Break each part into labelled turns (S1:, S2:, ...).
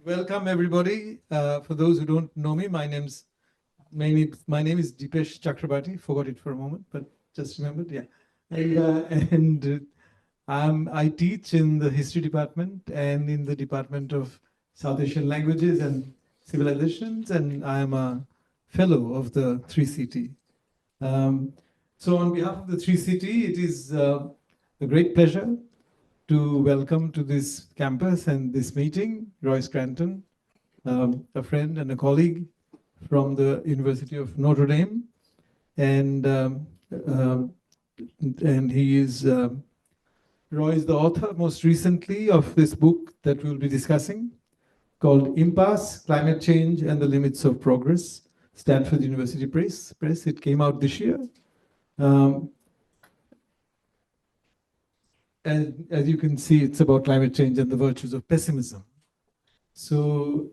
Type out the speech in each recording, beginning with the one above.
S1: Welcome everybody. For those who don't know me, my name is Deepesh Chakrabarti. Forgot it for a moment, but just remembered. Yeah, and I teach in the history department and in the department of South Asian languages and civilizations, and I am a fellow of the 3CT. So on behalf of the 3CT, it is a great pleasure to welcome to this campus and this meeting Roy Scranton, a friend and a colleague from the University of Notre Dame, and he is Roy is the author most recently of this book that we'll be discussing called Impasse: Climate Change and the Limits of Progress, Stanford University Press. It came out this year. And as you can see, it's about climate change and the virtues of pessimism. So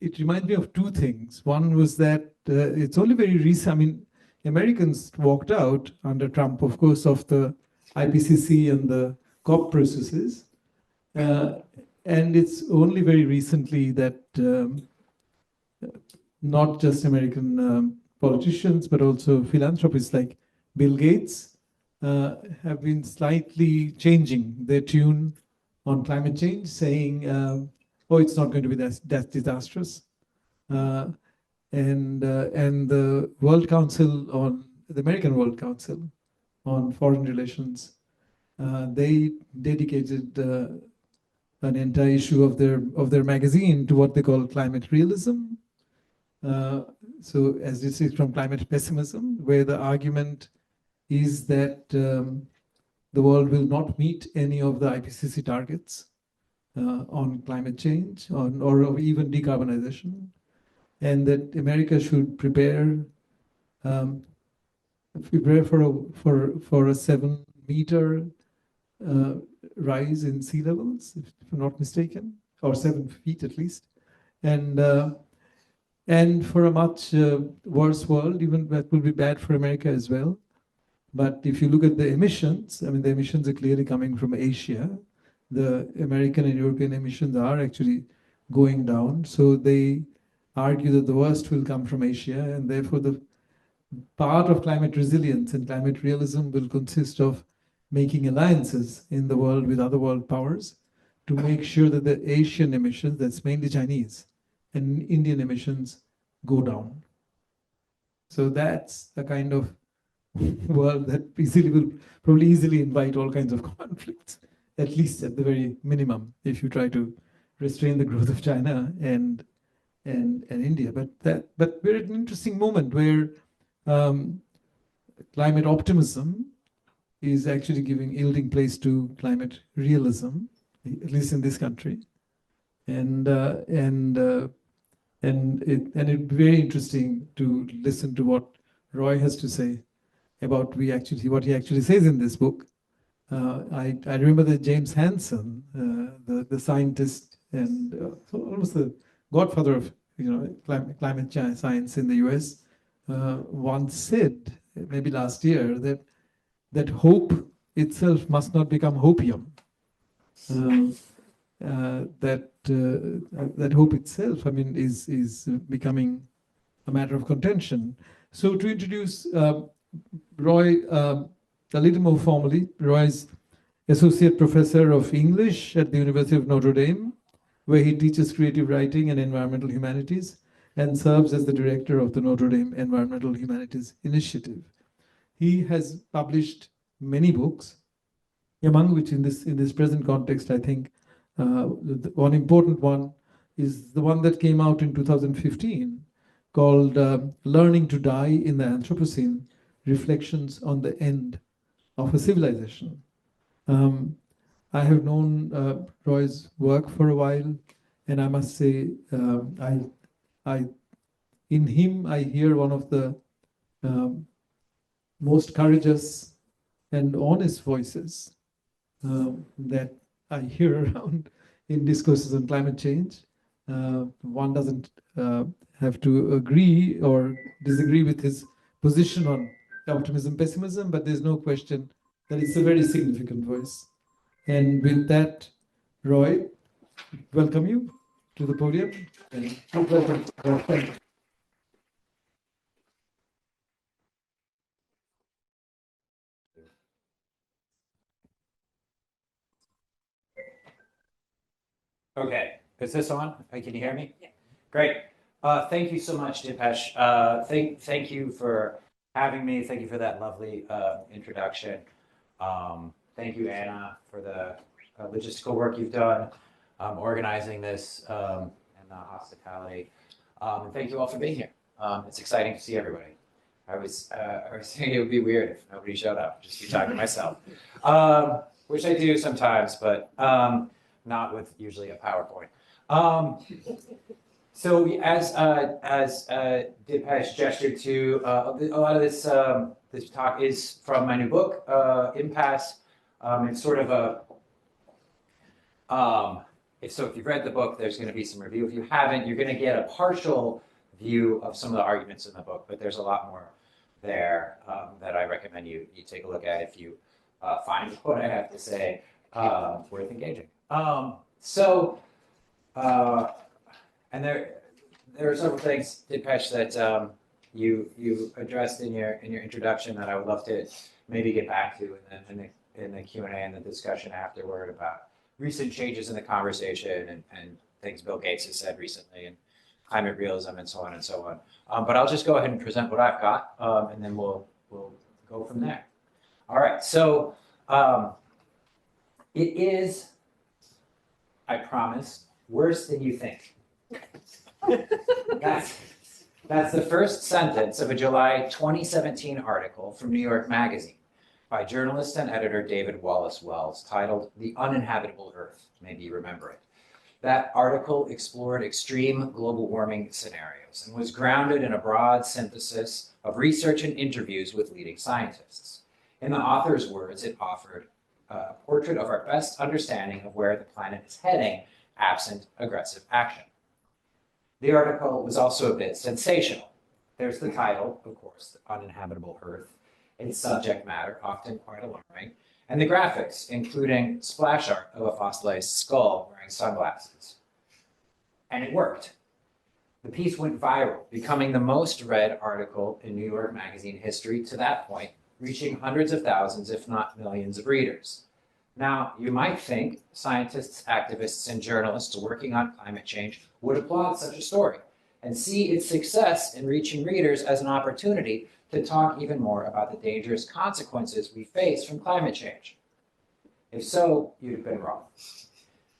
S1: it reminds me of two things. One was that it's only very recent. I mean, Americans walked out under Trump, of course, of the IPCC and the COP processes. And it's only very recently that not just American politicians, but also philanthropists like Bill Gates have been slightly changing their tune on climate change, saying, oh, it's not going to be that disastrous. And the the American World Council on Foreign Relations, they dedicated an entire issue of their magazine to what they call climate realism. So as this is from climate pessimism, where the argument is that the world will not meet any of the IPCC targets on climate change or even decarbonization, and that America should prepare for a 7-meter rise in sea levels, if I'm not mistaken, or 7 feet at least, and for a much worse world. Even that will be bad for America as well. But if you look at the emissions, I mean, the emissions are clearly coming from Asia. The American and European emissions are actually going down. So they argue that the worst will come from Asia, and therefore the part of climate resilience and climate realism will consist of making alliances in the world with other world powers to make sure that the Asian emissions, that's mainly Chinese, and Indian emissions go down. So that's the kind of world that will probably easily invite all kinds of conflicts, at least at the very minimum, if you try to restrain the growth of China and India. But we're at an interesting moment where climate optimism is actually yielding place to climate realism, at least in this country, and it's very interesting to listen to what Roy has to say about what he actually says in this book. I remember that James Hansen, the scientist and almost the godfather of climate science in the US, once said, maybe last year, that hope itself must not become hopium. That hope itself, I mean, is becoming a matter of contention. So to introduce Roy a little more formally, Roy is Associate Professor of English at the University of Notre Dame, where he teaches creative writing and environmental humanities and serves as the director of the Notre Dame Environmental Humanities Initiative. He has published many books, among which in this present context, I think one important one is the one that came out in 2015 called Learning to Die in the Anthropocene, Reflections on the End of a Civilization. I have known Roy's work for a while, and I must say, in him, I hear one of the most courageous and honest voices that I hear around in discourses on climate change. One doesn't have to agree or disagree with his position on optimism, pessimism, but there's no question that it's a very significant voice. And with that, Roy, welcome you to the podium. And welcome.
S2: Okay, is this on? Can you hear me? Yeah. Great. Thank you so much, Dipesh. Thank you for having me. Thank you for that lovely introduction. Thank you, Anna, for the logistical work you've done, organizing this, and the hospitality. And thank you all for being here. It's exciting to see everybody. I was thinking it would be weird if nobody showed up, just be talking to myself, which I do sometimes, but not with usually a PowerPoint. So as Dipesh gestured to, a lot of this this talk is from my new book, Impasse. It's sort of a if you've read the book, there's going to be some review. If you haven't, you're going to get a partial view of some of the arguments in the book, but there's a lot more there that I recommend you take a look at if you find what I have to say worth engaging. And there are several things, Dipesh, that you addressed in your introduction that I would love to maybe get back to in the Q&A and the discussion afterward about recent changes in the conversation and things Bill Gates has said recently and climate realism and so on and so on. But I'll just go ahead and present what I've got, and then we'll go from there. All right, so it is, I promise, worse than you think. That's the first sentence of a July 2017 article from New York Magazine by journalist and editor David Wallace Wells titled "The Uninhabitable Earth." Maybe you remember it. That article explored extreme global warming scenarios and was grounded in a broad synthesis of research and interviews with leading scientists. In the author's words, it offered a portrait of our best understanding of where the planet is heading, absent aggressive action. The article was also a bit sensational. There's the title, of course, The Uninhabitable Earth, its subject matter, often quite alarming, and the graphics, including splash art of a fossilized skull wearing sunglasses. And it worked. The piece went viral, becoming the most read article in New York Magazine history to that point, reaching hundreds of thousands, if not millions of readers. Now, you might think scientists, activists, and journalists working on climate change would applaud such a story and see its success in reaching readers as an opportunity to talk even more about the dangerous consequences we face from climate change. If so, you'd have been wrong.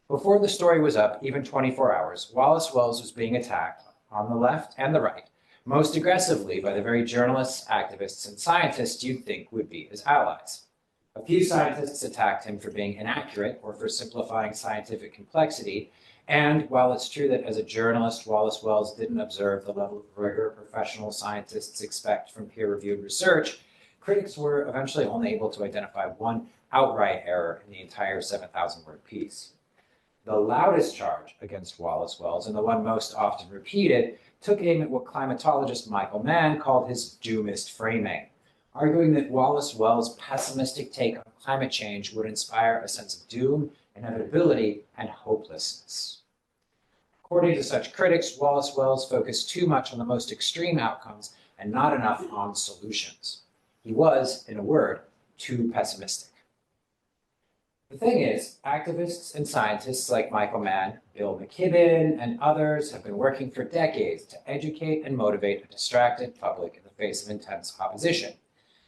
S2: Before the story was up, even 24 hours, Wallace Wells was being attacked on the left and the right, most aggressively by the very journalists, activists, and scientists you'd think would be his allies. A few scientists attacked him for being inaccurate or for simplifying scientific complexity, and while it's true that as a journalist, Wallace Wells didn't observe the level of rigor professional scientists expect from peer-reviewed research, critics were eventually only able to identify one outright error in the entire 7,000-word piece. The loudest charge against Wallace Wells, and the one most often repeated, took aim at what climatologist Michael Mann called his doomist framing, arguing that Wallace Wells' pessimistic take on climate change would inspire a sense of doom, inevitability, and hopelessness. According to such critics, Wallace Wells focused too much on the most extreme outcomes and not enough on solutions. He was, in a word, too pessimistic. The thing is, activists and scientists like Michael Mann, Bill McKibben, and others have been working for decades to educate and motivate a distracted public in the face of intense opposition.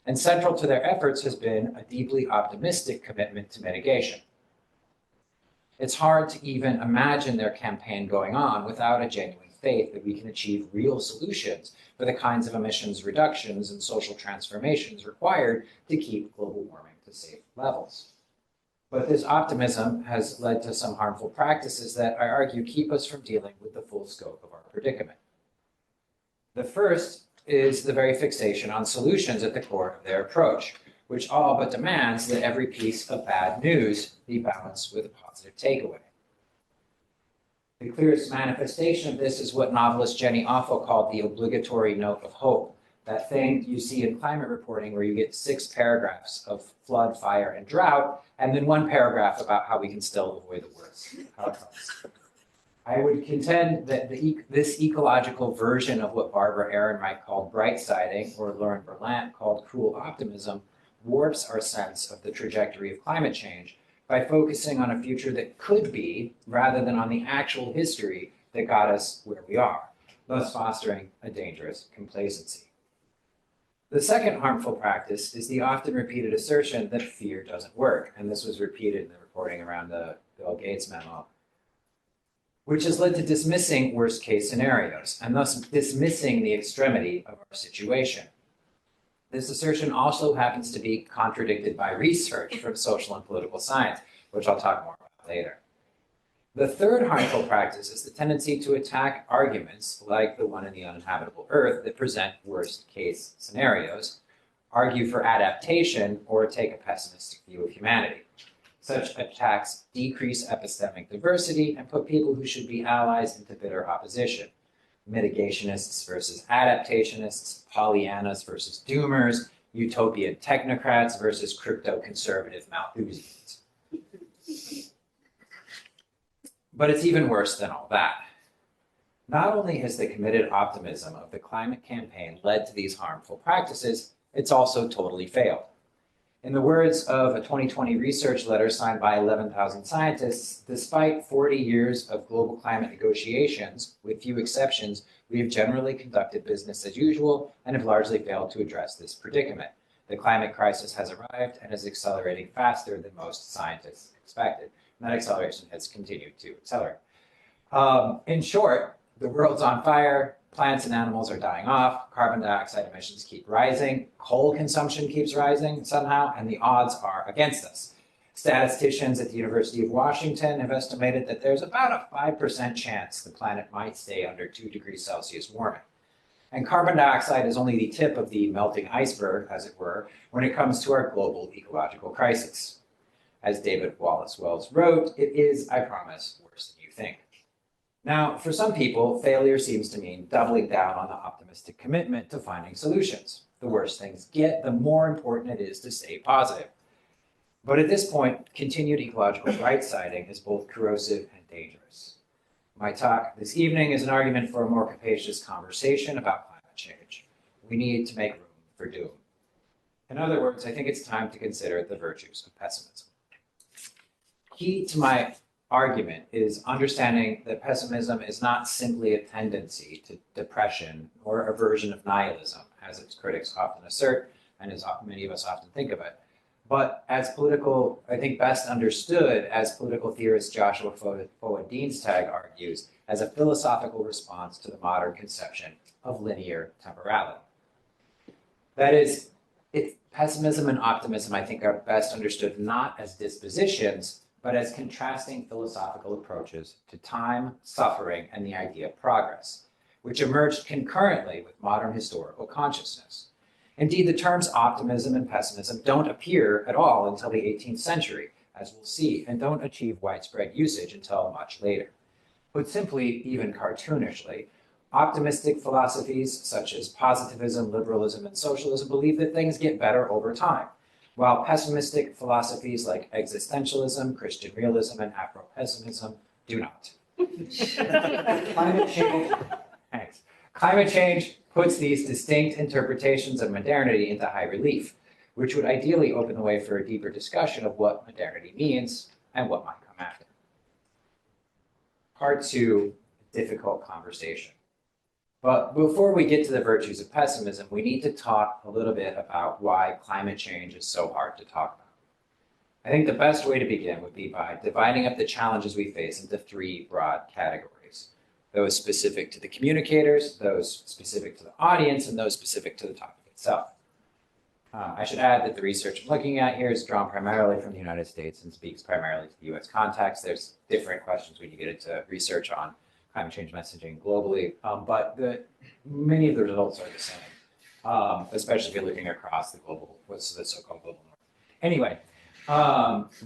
S2: And central to their efforts has been a deeply optimistic commitment to mitigation. It's hard to even imagine their campaign going on without a genuine faith that we can achieve real solutions for the kinds of emissions reductions and social transformations required to keep global warming to safe levels. But this optimism has led to some harmful practices that I argue keep us from dealing with the full scope of our predicament. The first is the very fixation on solutions at the core of their approach, which all but demands that every piece of bad news be balanced with a positive takeaway. The clearest manifestation of this is what novelist Jenny Offel called the obligatory note of hope, that thing you see in climate reporting where you get 6 paragraphs of flood, fire, and drought, and then 1 paragraph about how we can still avoid the worst outcomes. I would contend that this ecological version of what Barbara Ehrenreich called bright-siding, or Lauren Berlant called cruel optimism, warps our sense of the trajectory of climate change by focusing on a future that could be, rather than on the actual history that got us where we are, thus fostering a dangerous complacency. The second harmful practice is the often repeated assertion that fear doesn't work, and this was repeated in the reporting around the Bill Gates memo, which has led to dismissing worst-case scenarios, and thus dismissing the extremity of our situation. This assertion also happens to be contradicted by research from social and political science, which I'll talk more about later. The third harmful practice is the tendency to attack arguments like the one in the uninhabitable Earth that present worst-case scenarios, argue for adaptation, or take a pessimistic view of humanity. Such attacks decrease epistemic diversity and put people who should be allies into bitter opposition. Mitigationists versus adaptationists, Pollyannas versus doomers, utopian technocrats versus crypto-conservative Malthusians. But it's even worse than all that. Not only has the committed optimism of the climate campaign led to these harmful practices, it's also totally failed. In the words of a 2020 research letter signed by 11,000 scientists, despite 40 years of global climate negotiations, with few exceptions, we have generally conducted business as usual and have largely failed to address this predicament. The climate crisis has arrived and is accelerating faster than most scientists expected. And that acceleration has continued to accelerate. In short, the world's on fire, plants and animals are dying off, carbon dioxide emissions keep rising, coal consumption keeps rising somehow, and the odds are against us. Statisticians at the University of Washington have estimated that there's about a 5% chance the planet might stay under 2 degrees Celsius warming. And carbon dioxide is only the tip of the melting iceberg, as it were, when it comes to our global ecological crisis. As David Wallace Wells wrote, it is, I promise, worse than you think. Now, for some people, failure seems to mean doubling down on the optimistic commitment to finding solutions. The worse things get, the more important it is to stay positive. But at this point, continued ecological right-siding is both corrosive and dangerous. My talk this evening is an argument for a more capacious conversation about climate change. We need to make room for doom. In other words, I think it's time to consider the virtues of pessimism. Key to my argument is understanding that pessimism is not simply a tendency to depression or a version of nihilism, as its critics often assert, and as many of us often think of it, but as political, I think best understood as political theorist Joshua Foa-Dienstag argues, as a philosophical response to the modern conception of linear temporality. That is, pessimism and optimism, I think, are best understood not as dispositions, but as contrasting philosophical approaches to time, suffering, and the idea of progress, which emerged concurrently with modern historical consciousness. Indeed, the terms optimism and pessimism don't appear at all until the 18th century, as we'll see, and don't achieve widespread usage until much later. Put simply, even cartoonishly, optimistic philosophies such as positivism, liberalism, and socialism believe that things get better over time, while pessimistic philosophies like existentialism, Christian realism, and Afro-pessimism do not. Climate change puts these distinct interpretations of modernity into high relief, which would ideally open the way for a deeper discussion of what modernity means and what might come after. Part 2, difficult conversation. But before we get to the virtues of pessimism, we need to talk a little bit about why climate change is so hard to talk about. I think the best way to begin would be by dividing up the challenges we face into 3 broad categories: those specific to the communicators, those specific to the audience, and those specific to the topic itself. I should add that the research I'm looking at here is drawn primarily from the United States and speaks primarily to the US context. There's different questions when you get into research on climate change messaging globally, but many of the results are the same, especially if you're looking across the global, what's the so-called global north. Anyway,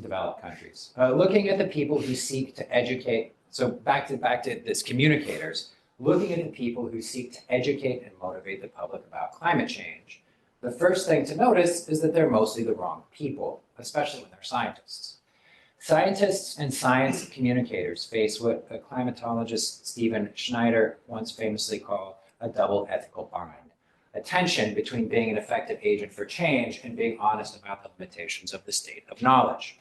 S2: developed countries. Looking at the people who seek to educate, so back to this communicators, looking at the people who seek to educate and motivate the public about climate change, the first thing to notice is that they're mostly the wrong people, especially when they're scientists. Scientists and science communicators face what a climatologist Stephen Schneider once famously called a double ethical bind, a tension between being an effective agent for change and being honest about the limitations of the state of knowledge.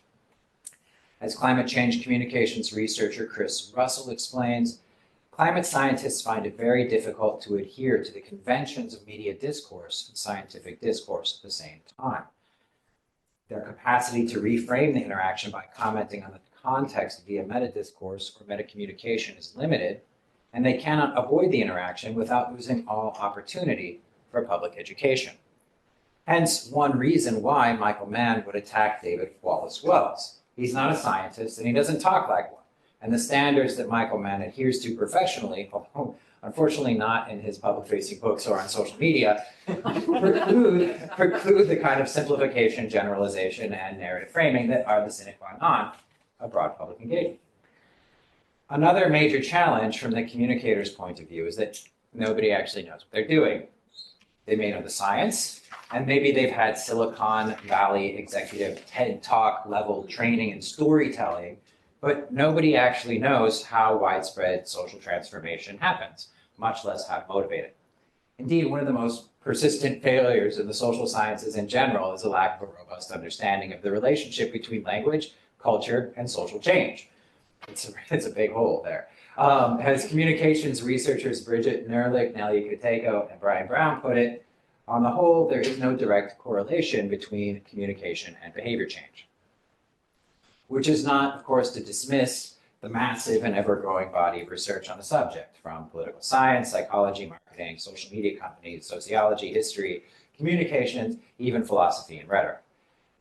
S2: As climate change communications researcher Chris Russell explains, climate scientists find it very difficult to adhere to the conventions of media discourse and scientific discourse at the same time. Their capacity to reframe the interaction by commenting on the context via meta-discourse or meta-communication is limited, and they cannot avoid the interaction without losing all opportunity for public education. Hence, one reason why Michael Mann would attack David Wallace Wells. He's not a scientist, and he doesn't talk like one. And the standards that Michael Mann adheres to professionally, although unfortunately not in his public-facing books or on social media, preclude the kind of simplification, generalization, and narrative framing that are the sine qua non of broad public engagement. Another major challenge from the communicator's point of view is that nobody actually knows what they're doing. They may know the science, and maybe they've had Silicon Valley executive TED Talk level training and storytelling, but nobody actually knows how widespread social transformation happens, much less how to motivate it. Indeed, one of the most persistent failures in the social sciences in general is a lack of a robust understanding of the relationship between language, culture, and social change. It's a big hole there. As communications researchers Bridget Nerlich, Nellie Kutego, and Brian Brown put it, on the whole, there is no direct correlation between communication and behavior change. Which is not, of course, to dismiss the massive and ever-growing body of research on the subject, from political science, psychology, marketing, social media companies, sociology, history, communications, even philosophy and rhetoric.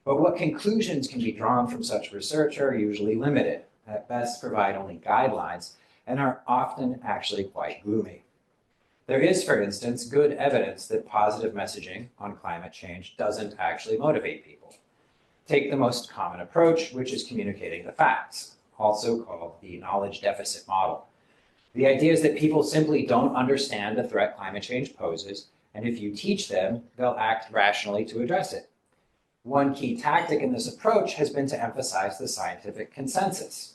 S2: But what conclusions can be drawn from such research are usually limited, at best provide only guidelines, and are often actually quite gloomy. There is, for instance, good evidence that positive messaging on climate change doesn't actually motivate people. Take the most common approach, which is communicating the facts, also called the knowledge deficit model. The idea is that people simply don't understand the threat climate change poses, and if you teach them, they'll act rationally to address it. One key tactic in this approach has been to emphasize the scientific consensus.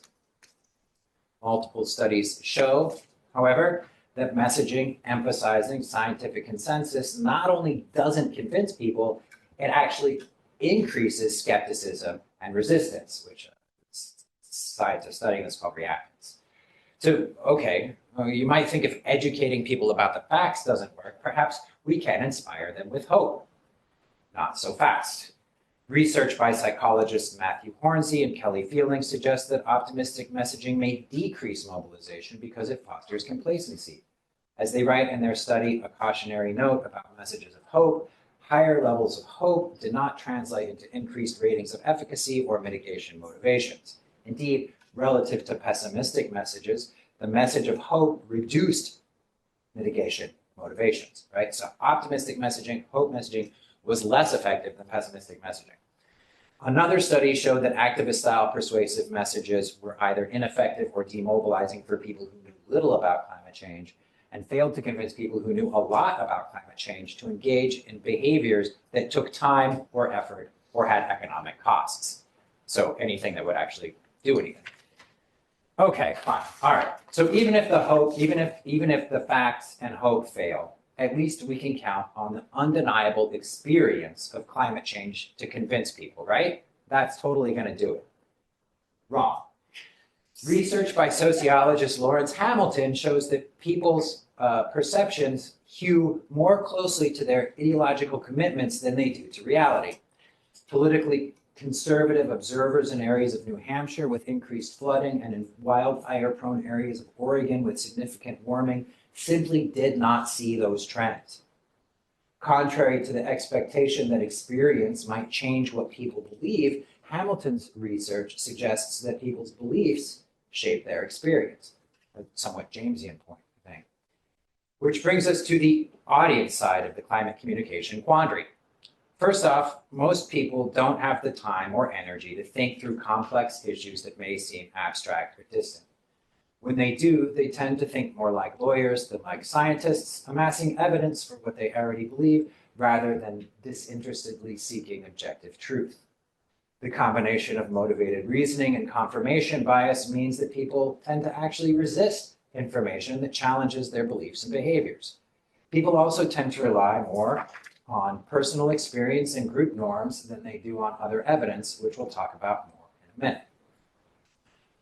S2: Multiple studies show, however, that messaging emphasizing scientific consensus not only doesn't convince people, it actually increases skepticism and resistance, which scientists studying this call reactance. So, okay, well, you might think if educating people about the facts doesn't work, perhaps we can inspire them with hope. Not so fast. Research by psychologists Matthew Hornsey and Kelly Fielding suggests that optimistic messaging may decrease mobilization because it fosters complacency. As they write in their study, a cautionary note about messages of hope, higher levels of hope did not translate into increased ratings of efficacy or mitigation motivations. Indeed, relative to pessimistic messages, the message of hope reduced mitigation motivations, right? So optimistic messaging, hope messaging was less effective than pessimistic messaging. Another study showed that activist-style persuasive messages were either ineffective or demobilizing for people who knew little about climate change and failed to convince people who knew a lot about climate change to engage in behaviors that took time or effort or had economic costs. So anything that would actually do anything. Okay, fine. All right. So even if the facts and hope fail, at least we can count on the undeniable experience of climate change to convince people, right? That's totally going to do it. Wrong. Research by sociologist Lawrence Hamilton shows that people's perceptions hew more closely to their ideological commitments than they do to reality. Politically conservative observers in areas of New Hampshire with increased flooding and in wildfire-prone areas of Oregon with significant warming simply did not see those trends. Contrary to the expectation that experience might change what people believe, Hamilton's research suggests that people's beliefs shape their experience. A somewhat Jamesian point, I think. Which brings us to the audience side of the climate communication quandary. First off, most people don't have the time or energy to think through complex issues that may seem abstract or distant. When they do, they tend to think more like lawyers than like scientists, amassing evidence for what they already believe rather than disinterestedly seeking objective truth. The combination of motivated reasoning and confirmation bias means that people tend to actually resist information that challenges their beliefs and behaviors. People also tend to rely more on personal experience and group norms than they do on other evidence, which we'll talk about more in a minute.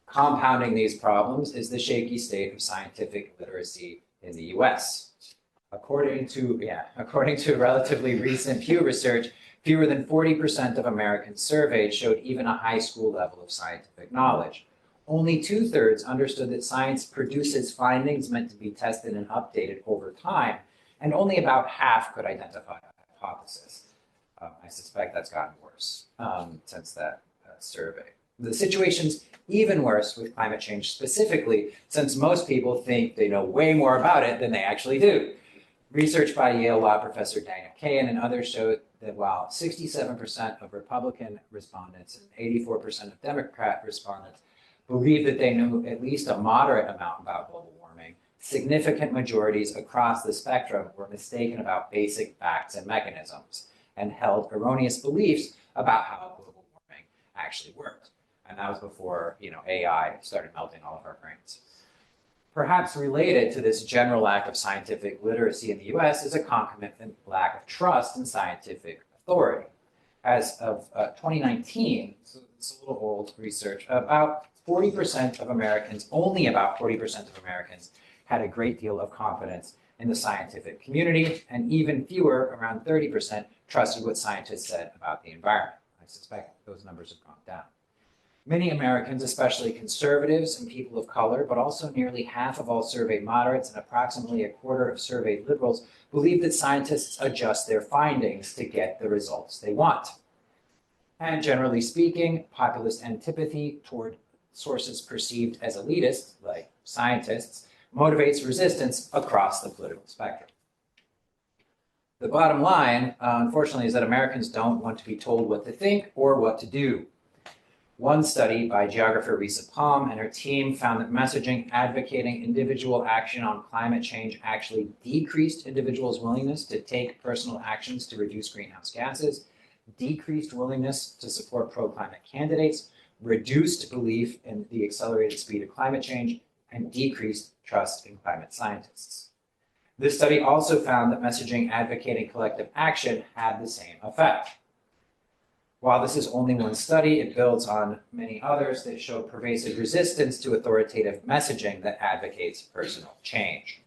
S2: Compounding these problems is the shaky state of scientific literacy in the US. According to relatively recent Pew research, fewer than 40% of Americans surveyed showed even a high school level of scientific knowledge. Only 2/3 understood that science produces findings meant to be tested and updated over time, and only about half could identify a hypothesis. I suspect that's gotten worse since that survey. The situation's even worse with climate change specifically, since most people think they know way more about it than they actually do. Research by Yale Law professor Daniel Kahan and others showed that while 67% of Republican respondents and 84% of Democrat respondents believed that they knew at least a moderate amount about global warming, significant majorities across the spectrum were mistaken about basic facts and mechanisms and held erroneous beliefs about how global warming actually worked. And that was before, AI started melting all of our brains. Perhaps related to this general lack of scientific literacy in the US is a concomitant lack of trust in scientific authority. As of 2019, so it's a little old research, about 40% of Americans, only about 40% of Americans, had a great deal of confidence in the scientific community, and even fewer, around 30%, trusted what scientists said about the environment. I suspect those numbers have gone down. Many Americans, especially conservatives and people of color, but also nearly half of all surveyed moderates and approximately a quarter of surveyed liberals, believe that scientists adjust their findings to get the results they want. And generally speaking, populist antipathy toward sources perceived as elitist, like scientists, motivates resistance across the political spectrum. The bottom line, unfortunately, is that Americans don't want to be told what to think or what to do. One study by geographer Risa Palm and her team found that messaging advocating individual action on climate change actually decreased individuals' willingness to take personal actions to reduce greenhouse gases, decreased willingness to support pro-climate candidates, reduced belief in the accelerated speed of climate change, and decreased trust in climate scientists. This study also found that messaging advocating collective action had the same effect. While this is only one study, it builds on many others that show pervasive resistance to authoritative messaging that advocates personal change.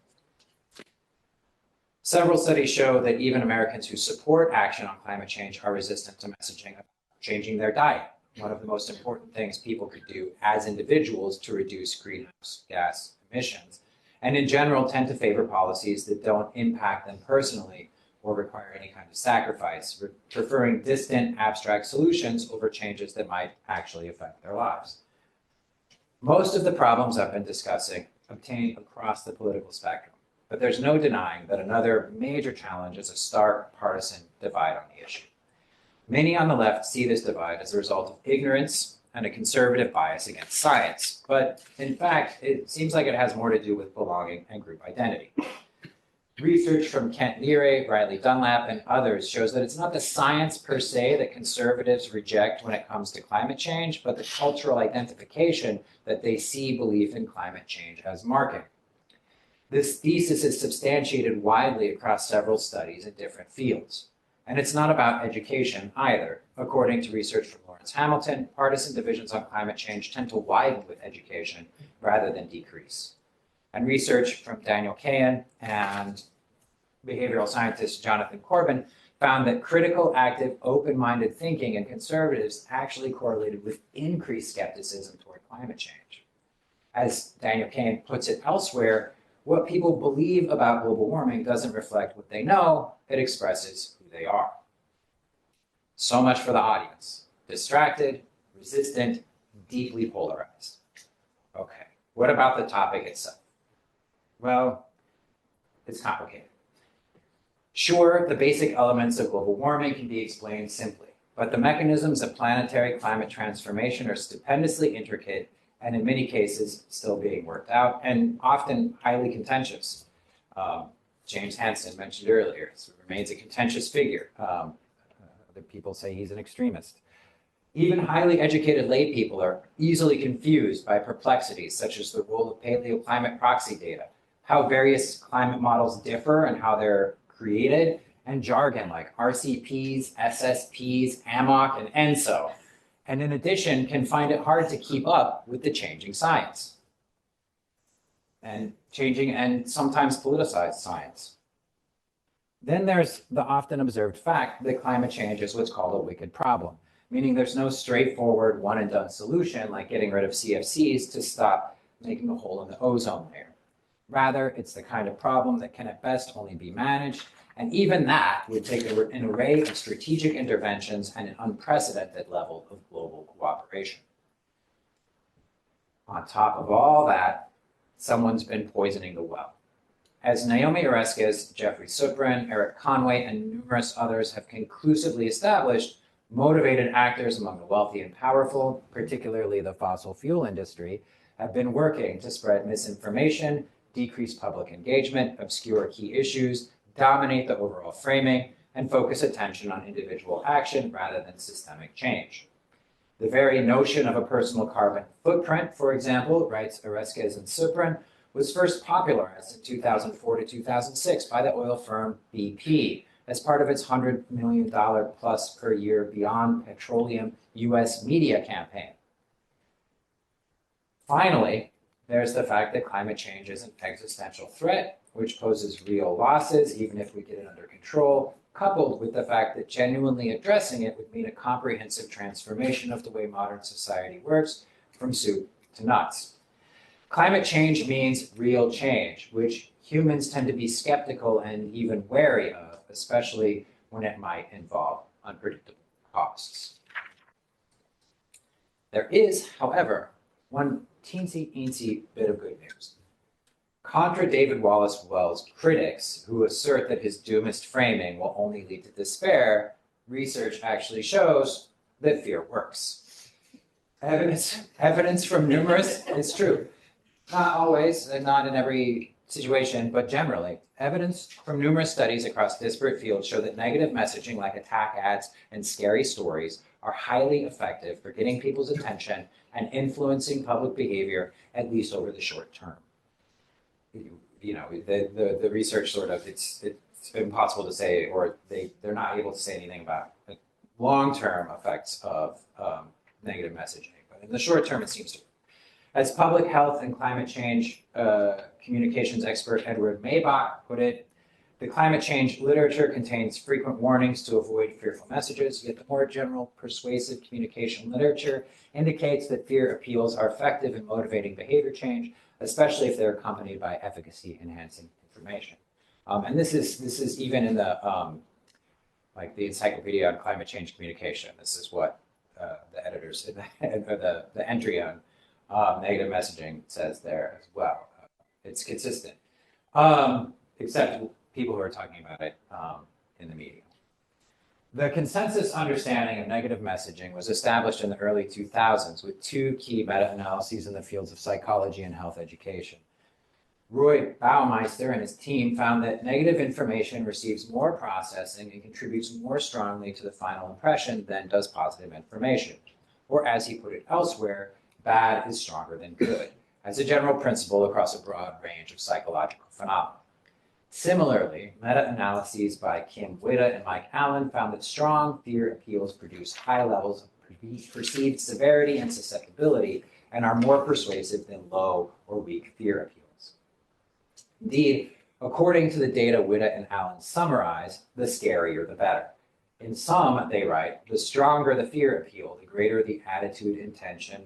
S2: Several studies show that even Americans who support action on climate change are resistant to messaging about changing their diet, one of the most important things people could do as individuals to reduce greenhouse gas emissions, and in general tend to favor policies that don't impact them personally or require any kind of sacrifice, preferring distant, abstract solutions over changes that might actually affect their lives. Most of the problems I've been discussing obtain across the political spectrum, but there's no denying that another major challenge is a stark partisan divide on the issue. Many on the left see this divide as a result of ignorance and a conservative bias against science, but in fact, it seems like it has more to do with belonging and group identity. Research from Kent Leary, Riley Dunlap, and others shows that it's not the science per se that conservatives reject when it comes to climate change, but the cultural identification that they see belief in climate change as marking. This thesis is substantiated widely across several studies in different fields. And it's not about education either. According to research from Lawrence Hamilton, partisan divisions on climate change tend to widen with education rather than decrease. And research from Daniel Kahan and behavioral scientist Jonathan Corbin found that critical, active, open-minded thinking in conservatives actually correlated with increased skepticism toward climate change. As Daniel Kahan puts it elsewhere, what people believe about global warming doesn't reflect what they know, it expresses who they are. So much for the audience. Distracted, resistant, deeply polarized. Okay, what about the topic itself? Well, it's complicated. Sure, the basic elements of global warming can be explained simply, but the mechanisms of planetary climate transformation are stupendously intricate and in many cases still being worked out, and often highly contentious. James Hansen mentioned earlier, so remains a contentious figure. Other people say he's an extremist. Even highly educated lay people are easily confused by perplexities such as the role of paleoclimate proxy data, how various climate models differ and how they're created, and jargon like RCPs, SSPs, AMOC, and ENSO. And in addition, can find it hard to keep up with the changing science and changing and sometimes politicized science. Then there's the often observed fact that climate change is what's called a wicked problem, meaning there's no straightforward one and done solution like getting rid of CFCs to stop making a hole in the ozone layer. Rather, it's the kind of problem that can at best only be managed, and even that would take an array of strategic interventions and an unprecedented level of global cooperation. On top of all that, someone's been poisoning the well. As Naomi Oreskes, Jeffrey Suprin, Eric Conway, and numerous others have conclusively established, motivated actors among the wealthy and powerful, particularly the fossil fuel industry, have been working to spread misinformation, decrease public engagement, obscure key issues, dominate the overall framing, and focus attention on individual action rather than systemic change. The very notion of a personal carbon footprint, for example, writes Oreskes and Suprin, was first popularized in 2004 to 2006 by the oil firm BP as part of its $100 million plus per year Beyond Petroleum US media campaign. Finally, there's the fact that climate change is an existential threat, which poses real losses, even if we get it under control, coupled with the fact that genuinely addressing it would mean a comprehensive transformation of the way modern society works, from soup to nuts. Climate change means real change, which humans tend to be skeptical and even wary of, especially when it might involve unpredictable costs. There is, however, one teensy-eensy bit of good news. Contra David Wallace Wells critics who assert that his doomist framing will only lead to despair, research actually shows that fear works. Evidence from numerous, it's true, not always and not in every situation, but generally, evidence from numerous studies across disparate fields show that negative messaging like attack ads and scary stories are highly effective for getting people's attention and influencing public behavior, at least over the short term. You know, the research sort of, it's impossible to say, or they're not able to say anything about the long-term effects of negative messaging. But in the short term, it seems to. As public health and climate change communications expert Edward Maybach put it, the climate change literature contains frequent warnings to avoid fearful messages, yet the more general persuasive communication literature indicates that fear appeals are effective in motivating behavior change, especially if they're accompanied by efficacy-enhancing information. And this is even in the like the Encyclopedia on Climate Change Communication. This is what the editors, or the entry on negative messaging says there as well. It's consistent, except people who are talking about it in the media. The consensus understanding of negative messaging was established in the early 2000s with two key meta-analyses in the fields of psychology and health education. Roy Baumeister and his team found that negative information receives more processing and contributes more strongly to the final impression than does positive information. Or as he put it elsewhere, bad is stronger than good, as a general principle across a broad range of psychological phenomena. Similarly, meta-analyses by Kim Witta and Mike Allen found that strong fear appeals produce high levels of perceived severity and susceptibility and are more persuasive than low or weak fear appeals. Indeed, according to the data Witta and Allen summarize, the scarier the better. In sum, they write, the stronger the fear appeal, the greater the attitude, intention,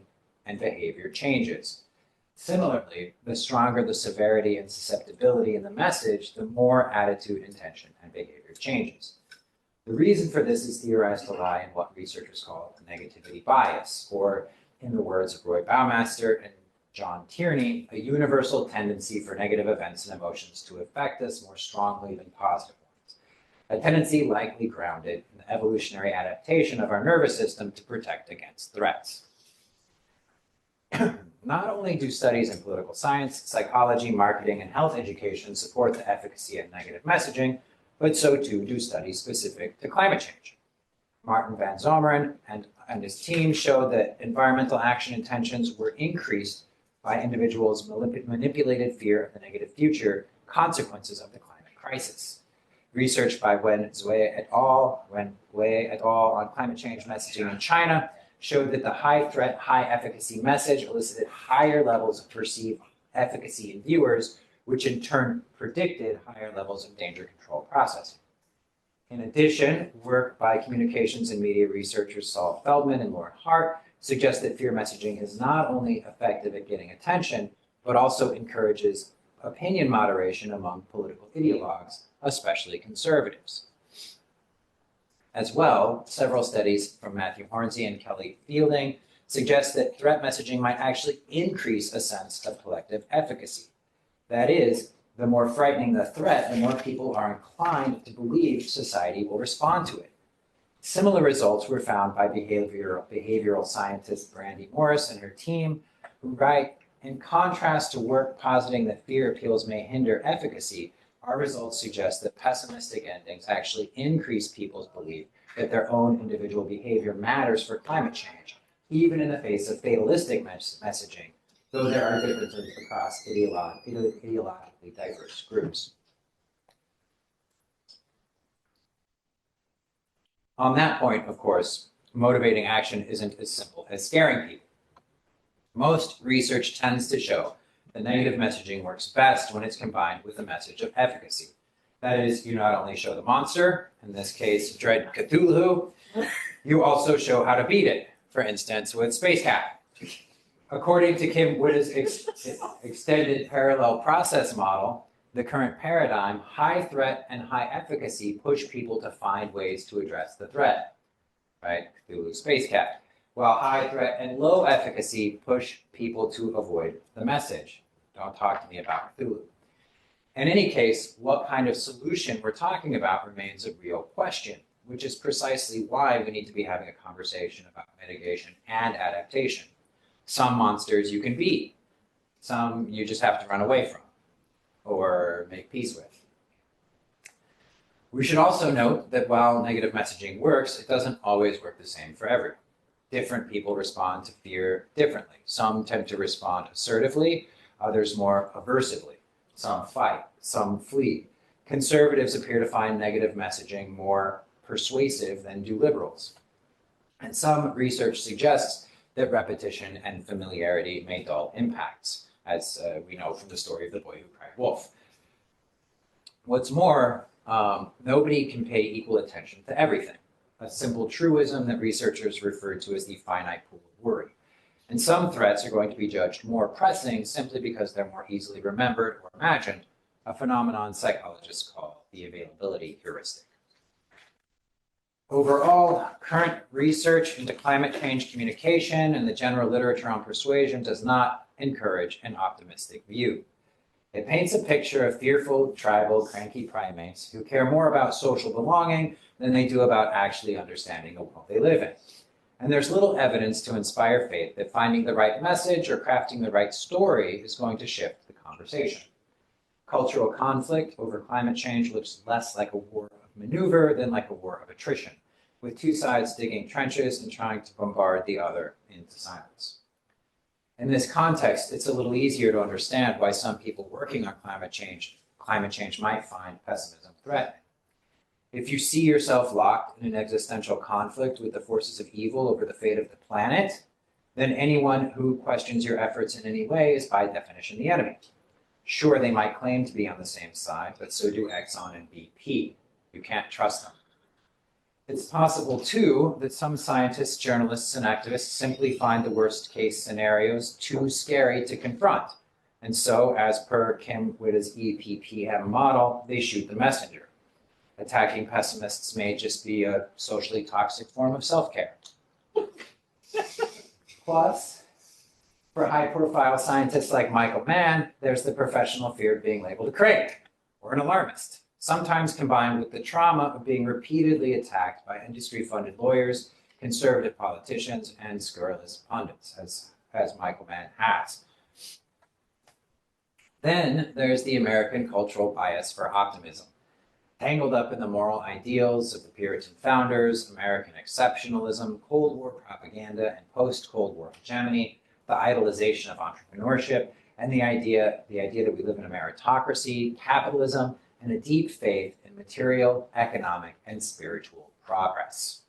S2: and behavior changes. Similarly, the stronger the severity and susceptibility in the message, the more attitude, intention, and behavior changes. The reason for this is theorized to lie in what researchers call the negativity bias, or in the words of Roy Baumeister and John Tierney, a universal tendency for negative events and emotions to affect us more strongly than positive ones. A tendency likely grounded in the evolutionary adaptation of our nervous system to protect against threats. not only do studies in political science, psychology, marketing, and health education support the efficacy of negative messaging, but so too do studies specific to climate change. Martin van Zomeren and his team showed that environmental action intentions were increased by individuals' manipulated fear of the negative future consequences of the climate crisis. Research by Wen Zui et al. On climate change messaging in China showed that the high threat, high efficacy message elicited higher levels of perceived efficacy in viewers, which in turn predicted higher levels of danger control processing. In addition, work by communications and media researchers Saul Feldman and Lauren Hart suggests that fear messaging is not only effective at getting attention, but also encourages opinion moderation among political ideologues, especially conservatives. As well, several studies from Matthew Hornsey and Kelly Fielding suggest that threat messaging might actually increase a sense of collective efficacy. That is, the more frightening the threat, the more people are inclined to believe society will respond to it. Similar results were found by behavioral scientist Brandy Morris and her team, who write, in contrast to work positing that fear appeals may hinder efficacy, our results suggest that pessimistic endings actually increase people's belief that their own individual behavior matters for climate change, even in the face of fatalistic messaging, though there are differences across ideologically diverse groups. On that point, of course, motivating action isn't as simple as scaring people. Most research tends to show that negative messaging works best when it's combined with a message of efficacy. That is, you not only show the monster, in this case, Dread Cthulhu, you also show how to beat it, for instance, with Space Cat. According to Kim Witta's extended parallel process model, the current paradigm, high threat and high efficacy push people to find ways to address the threat, right? Cthulhu Space Cat. While high threat and low efficacy push people to avoid the message. Don't talk to me about Cthulhu. In any case, what kind of solution we're talking about remains a real question, which is precisely why we need to be having a conversation about mitigation and adaptation. Some monsters you can beat, some you just have to run away from or make peace with. We should also note that while negative messaging works, it doesn't always work the same for everyone. Different people respond to fear differently. Some tend to respond assertively, others more aversively. Some fight, some flee. Conservatives appear to find negative messaging more persuasive than do liberals. And some research suggests that repetition and familiarity may dull impacts, as we know from the story of the boy who cried wolf. What's more, nobody can pay equal attention to everything, a simple truism that researchers refer to as the finite pool of worry. And some threats are going to be judged more pressing simply because they're more easily remembered or imagined, a phenomenon psychologists call the availability heuristic. Overall, current research into climate change communication and the general literature on persuasion does not encourage an optimistic view. It paints a picture of fearful, tribal, cranky primates who care more about social belonging than they do about actually understanding the world they live in. And there's little evidence to inspire faith that finding the right message or crafting the right story is going to shift the conversation. Cultural conflict over climate change looks less like a war of maneuver than like a war of attrition, with two sides digging trenches and trying to bombard the other into silence. In this context, it's a little easier to understand why some people working on climate change might find pessimism threatening. If you see yourself locked in an existential conflict with the forces of evil over the fate of the planet, then anyone who questions your efforts in any way is by definition the enemy. Sure, they might claim to be on the same side, but so do Exxon and BP. You can't trust them. It's possible, too, that some scientists, journalists, and activists simply find the worst-case scenarios too scary to confront. And so, as per Kim Witta's EPPM model, they shoot the messenger. Attacking pessimists may just be a socially toxic form of self-care. Plus, for high-profile scientists like Michael Mann, there's the professional fear of being labeled a crank or an alarmist, sometimes combined with the trauma of being repeatedly attacked by industry-funded lawyers, conservative politicians, and scurrilous pundits, as as Michael Mann has. Then there's the American cultural bias for optimism. Tangled up in the moral ideals of the Puritan founders, American exceptionalism, Cold War propaganda, and post-Cold War hegemony, the idolization of entrepreneurship, and the idea that we live in a meritocracy, capitalism, and a deep faith in material, economic, and spiritual progress.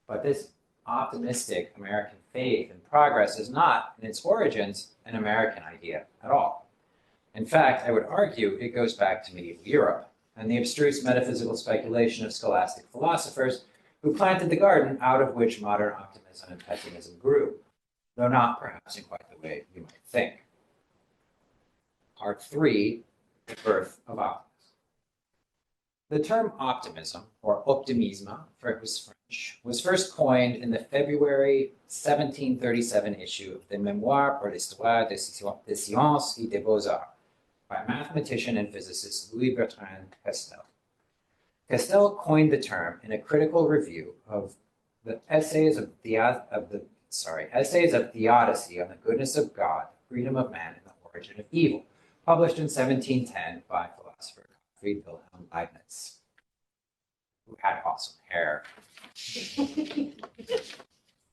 S2: But this optimistic American faith in progress is not, in its origins, an American idea at all. In fact, I would argue it goes back to medieval Europe and the abstruse metaphysical speculation of scholastic philosophers who planted the garden out of which modern optimism and pessimism grew, though not perhaps in quite the way you might think. Part 3, the birth of optimism. The term optimism, or optimisme, for it was French, was first coined in the February 1737 issue of the Mémoires pour l'histoire des sciences et des beaux-arts by mathematician and physicist Louis-Bertrand Castel. Castel coined the term in a critical review of the essays of Theodicy on the goodness of God, freedom of man, and the origin of evil, published in 1710 by philosopher Gottfried Wilhelm Leibniz, who had awesome hair.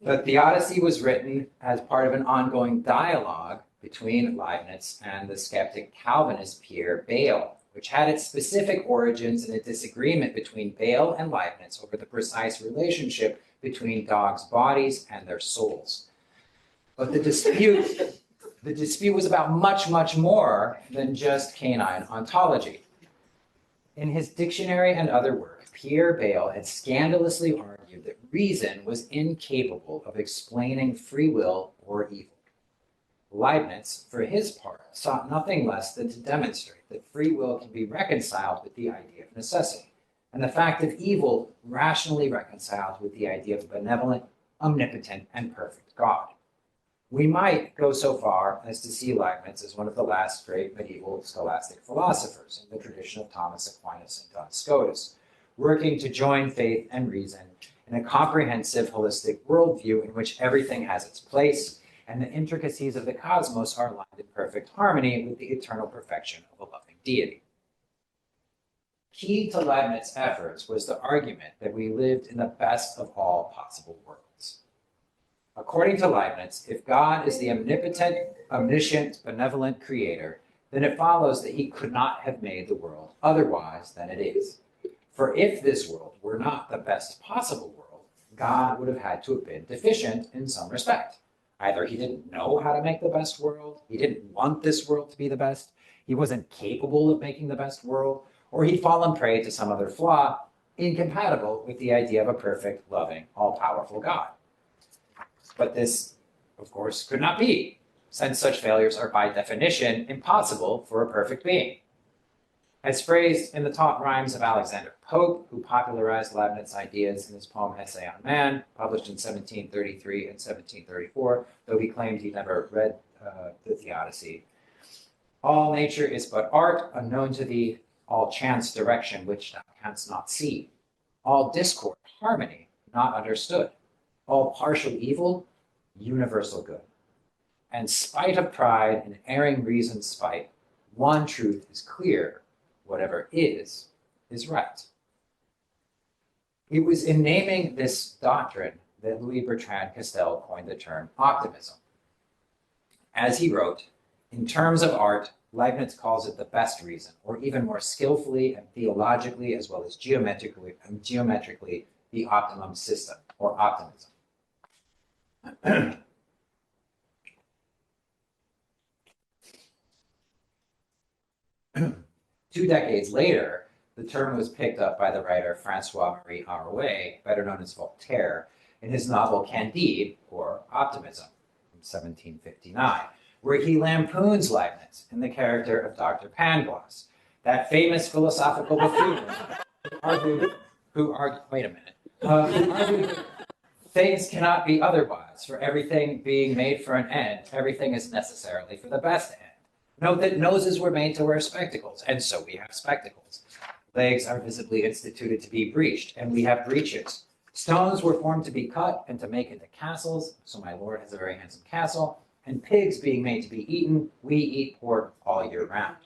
S2: The Theodicy was written as part of an ongoing dialogue between Leibniz and the skeptic Calvinist Pierre Bayle, which had its specific origins in a disagreement between Bayle and Leibniz over the precise relationship between dogs' bodies and their souls. But the dispute was about much, much more than just canine ontology. In his dictionary and other work, Pierre Bayle had scandalously argued that reason was incapable of explaining free will or evil. Leibniz, for his part, sought nothing less than to demonstrate that free will can be reconciled with the idea of necessity, and the fact of evil rationally reconciled with the idea of a benevolent, omnipotent, and perfect God. We might go so far as to see Leibniz as one of the last great medieval scholastic philosophers in the tradition of Thomas Aquinas and Duns Scotus, working to join faith and reason in a comprehensive, holistic worldview in which everything has its place, and the intricacies of the cosmos are aligned in perfect harmony with the eternal perfection of a loving deity. Key to Leibniz's efforts was the argument that we lived in the best of all possible worlds. According to Leibniz, if God is the omnipotent, omniscient, benevolent creator, then it follows that he could not have made the world otherwise than it is. For if this world were not the best possible world, God would have had to have been deficient in some respect. Either he didn't know how to make the best world, he didn't want this world to be the best, he wasn't capable of making the best world, or he'd fallen prey to some other flaw incompatible with the idea of a perfect, loving, all-powerful God. But this, of course, could not be, since such failures are by definition impossible for a perfect being. As phrased in the taught rhymes of Alexander Pope, who popularized Leibniz's ideas in his poem Essay on Man, published in 1733 and 1734, though he claimed he never read the Theodicy. All nature is but art, unknown to thee, all chance direction which thou canst not see, all discord, harmony, not understood, all partial evil, universal good. And spite of pride and erring reason's spite, one truth is clear, whatever is right. It was in naming this doctrine that Louis-Bertrand Castel coined the term optimism. As he wrote, in terms of art, Leibniz calls it the best reason, or even more skillfully and theologically as well as geometrically, the optimum system, or optimism. 2 decades later, the term was picked up by the writer François-Marie Arouet, better known as Voltaire, in his novel Candide, or Optimism, from 1759, where he lampoons Leibniz in the character of Dr. Pangloss, that famous philosophical buffoon who argued that things cannot be otherwise, for everything being made for an end, everything is necessarily for the best end. Note that noses were made to wear spectacles, and so we have spectacles. Legs are visibly instituted to be breeched, and we have breeches. Stones were formed to be cut and to make into castles, so my lord has a very handsome castle, and pigs being made to be eaten, we eat pork all year round.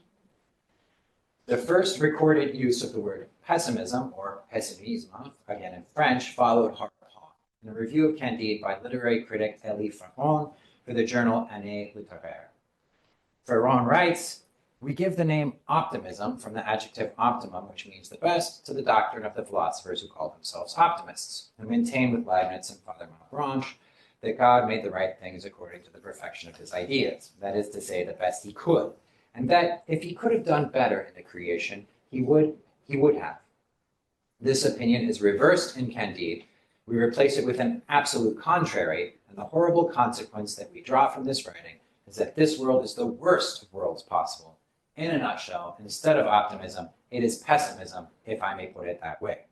S2: The first recorded use of the word pessimism, or pessimisme, again in French, followed hard upon in a review of Candide by literary critic Elie Ferron for the journal Année Littéraire. Ferron writes, "We give the name optimism from the adjective optimum, which means the best, to the doctrine of the philosophers who call themselves optimists, and maintain with Leibniz and Father Malebranche that God made the right things according to the perfection of his ideas, that is to say, the best he could, and that if he could have done better in the creation, he would have. This opinion is reversed in Candide. We replace it with an absolute contrary, and the horrible consequence that we draw from this writing is that this world is the worst of worlds possible. In a nutshell, instead of optimism, it is pessimism, if I may put it that way."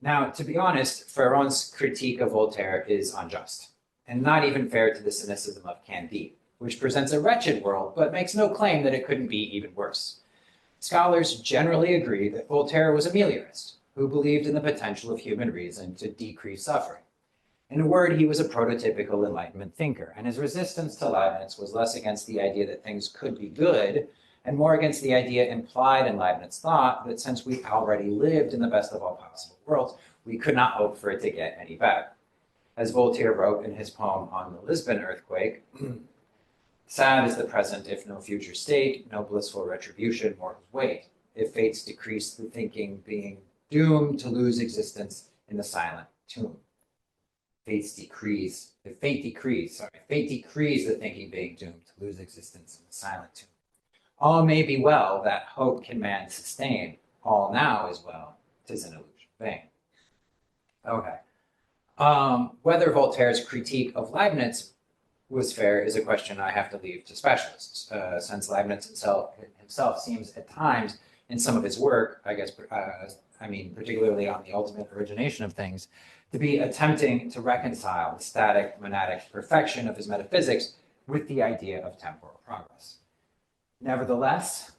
S2: Now, to be honest, Ferron's critique of Voltaire is unjust, and not even fair to the cynicism of Candide, which presents a wretched world, but makes no claim that it couldn't be even worse. Scholars generally agree that Voltaire was a meliorist, who believed in the potential of human reason to decrease suffering. In a word, he was a prototypical Enlightenment thinker, and his resistance to Leibniz was less against the idea that things could be good, and more against the idea implied in Leibniz's thought that since we already lived in the best of all possible worlds, we could not hope for it to get any better. As Voltaire wrote in his poem on the Lisbon earthquake, "Sad is the present, if no future state, no blissful retribution mortals wait. If fates decrease the thinking being doomed to lose existence in the silent tomb." Fate decrees the thinking being doomed to lose existence in the silent tomb. All may be well, that hope can man sustain. All now is well, 'tis an illusion vain. Okay. Whether Voltaire's critique of Leibniz was fair is a question I have to leave to specialists, since Leibniz himself seems at times in some of his work, particularly on the ultimate origination of things, to be attempting to reconcile the static monadic perfection of his metaphysics with the idea of temporal progress. Nevertheless,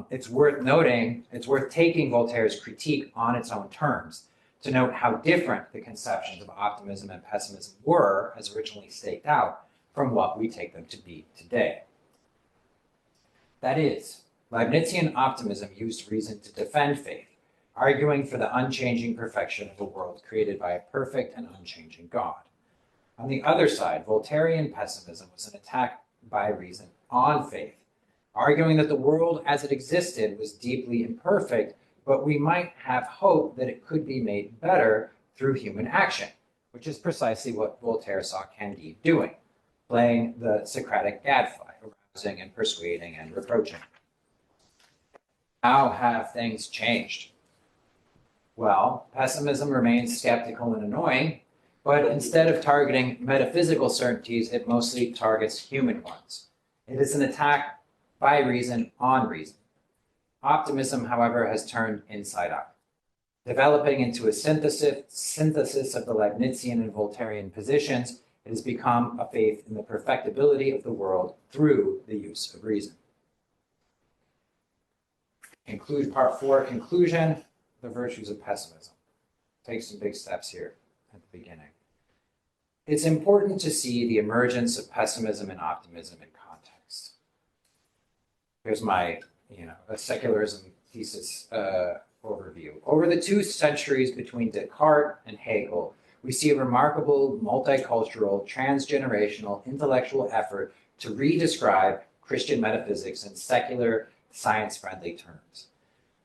S2: it's worth taking Voltaire's critique on its own terms to note how different the conceptions of optimism and pessimism were, as originally staked out, from what we take them to be today. That is, Leibnizian optimism used reason to defend faith, arguing for the unchanging perfection of a world created by a perfect and unchanging God. On the other side, Voltairean pessimism was an attack by reason on faith, arguing that the world as it existed was deeply imperfect, but we might have hope that it could be made better through human action, which is precisely what Voltaire saw Candide doing, playing the Socratic gadfly, arousing and persuading and reproaching. How have things changed? Well, pessimism remains skeptical and annoying, but instead of targeting metaphysical certainties, it mostly targets human ones. It is an attack by reason on reason. Optimism, however, has turned inside out, developing into a synthesis of the Leibnizian and Voltairean positions. It has become a faith in the perfectibility of the world through the use of reason. Part 4, conclusion, the virtues of pessimism. Take some big steps here at the beginning. It's important to see the emergence of pessimism and optimism in context. Here's my, a secularism thesis overview. Over the 2 centuries between Descartes and Hegel, we see a remarkable multicultural, transgenerational intellectual effort to redescribe Christian metaphysics in secular, science-friendly terms.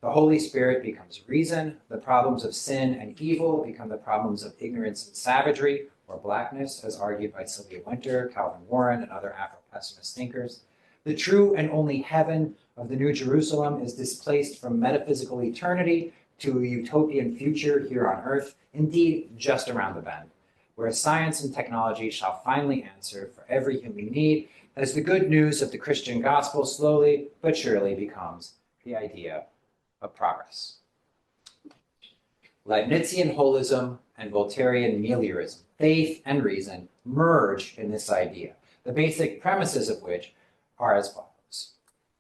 S2: The Holy Spirit becomes reason, the problems of sin and evil become the problems of ignorance and savagery, or blackness, as argued by Sylvia Wynter, Calvin Warren, and other Afro-pessimist thinkers. The true and only heaven of the New Jerusalem is displaced from metaphysical eternity to a utopian future here on earth, indeed just around the bend, where science and technology shall finally answer for every human need, as the good news of the Christian gospel slowly but surely becomes the idea of progress. Leibnizian holism and Voltairean meliorism, faith and reason, merge in this idea, the basic premises of which are as follows.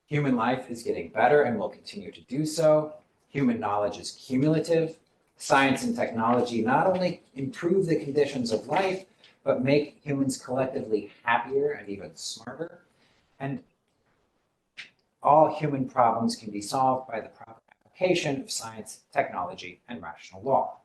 S2: Human life is getting better and will continue to do so. Human knowledge is cumulative. science and technology not only improve the conditions of life, but make humans collectively happier and even smarter. And all human problems can be solved by the proper application of science, technology, and rational law.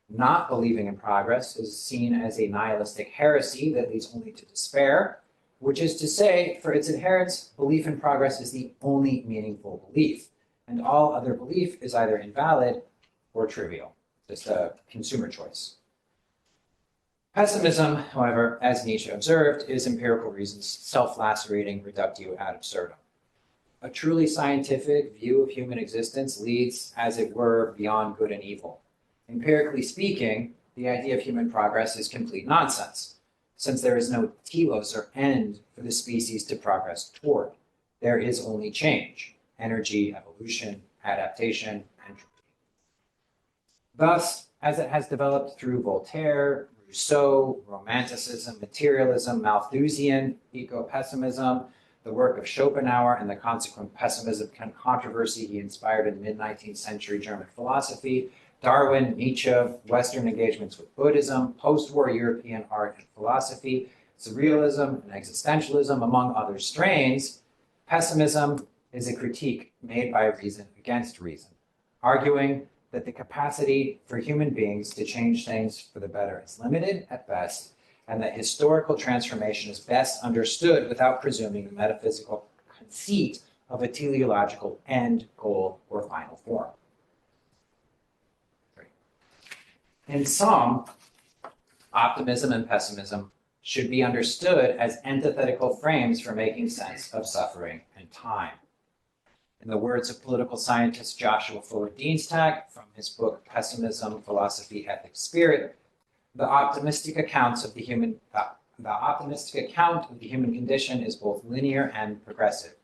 S2: Not believing in progress is seen as a nihilistic heresy that leads only to despair, which is to say, for its adherents, belief in progress is the only meaningful belief, and all other belief is either invalid or trivial, just a consumer choice. Pessimism, however, as Nietzsche observed, is empirical reason's self-lacerating reductio ad absurdum. A truly scientific view of human existence leads, as it were, beyond good and evil. Empirically speaking, the idea of human progress is complete nonsense, since there is no telos or end for the species to progress toward. There is only change, energy, evolution, adaptation, entropy. Thus, as it has developed through Voltaire, Rousseau, Romanticism, Materialism, Malthusian, eco-pessimism, the work of Schopenhauer, and the consequent pessimism controversy he inspired in mid-19th century German philosophy, Darwin, Nietzsche, Western engagements with Buddhism, post-war European art and philosophy, surrealism and existentialism, among other strains, pessimism is a critique made by reason against reason, arguing that the capacity for human beings to change things for the better is limited at best, and that historical transformation is best understood without presuming the metaphysical conceit of a teleological end, goal, or final form. In sum, optimism and pessimism should be understood as antithetical frames for making sense of suffering and time. In the words of political scientist Joshua Fuller Dienstag from his book Pessimism, Philosophy, Ethics, Spirit, the optimistic account of the human condition is both linear and progressive.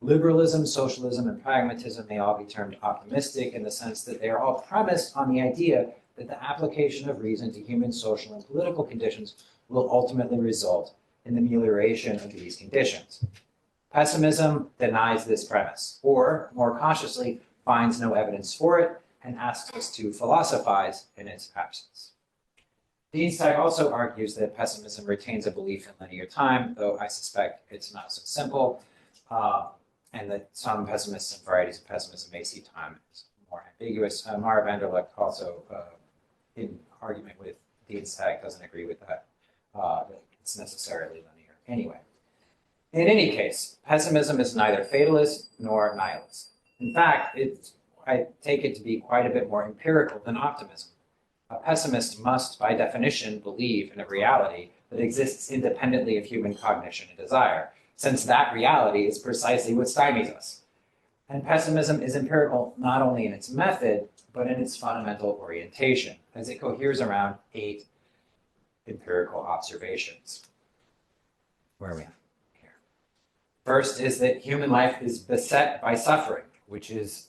S2: Liberalism, socialism, and pragmatism may all be termed optimistic in the sense that they are all premised on the idea that the application of reason to human social and political conditions will ultimately result in the amelioration of these conditions. Pessimism denies this premise, or, more cautiously, finds no evidence for it and asks us to philosophize in its absence. Dienstag also argues that pessimism retains a belief in linear time, though I suspect it's not so simple, and that some pessimists and varieties of pessimism may see time as more ambiguous. Mara van der Leck also, in argument with Dienstag, doesn't agree with that it's necessarily linear anyway. In any case, pessimism is neither fatalist nor nihilist. In fact, I take it to be quite a bit more empirical than optimism. A pessimist must, by definition, believe in a reality that exists independently of human cognition and desire, since that reality is precisely what stymies us. And pessimism is empirical not only in its method, but in its fundamental orientation, as it coheres around 8 empirical observations. Where are we at? Here. First is that human life is beset by suffering, which is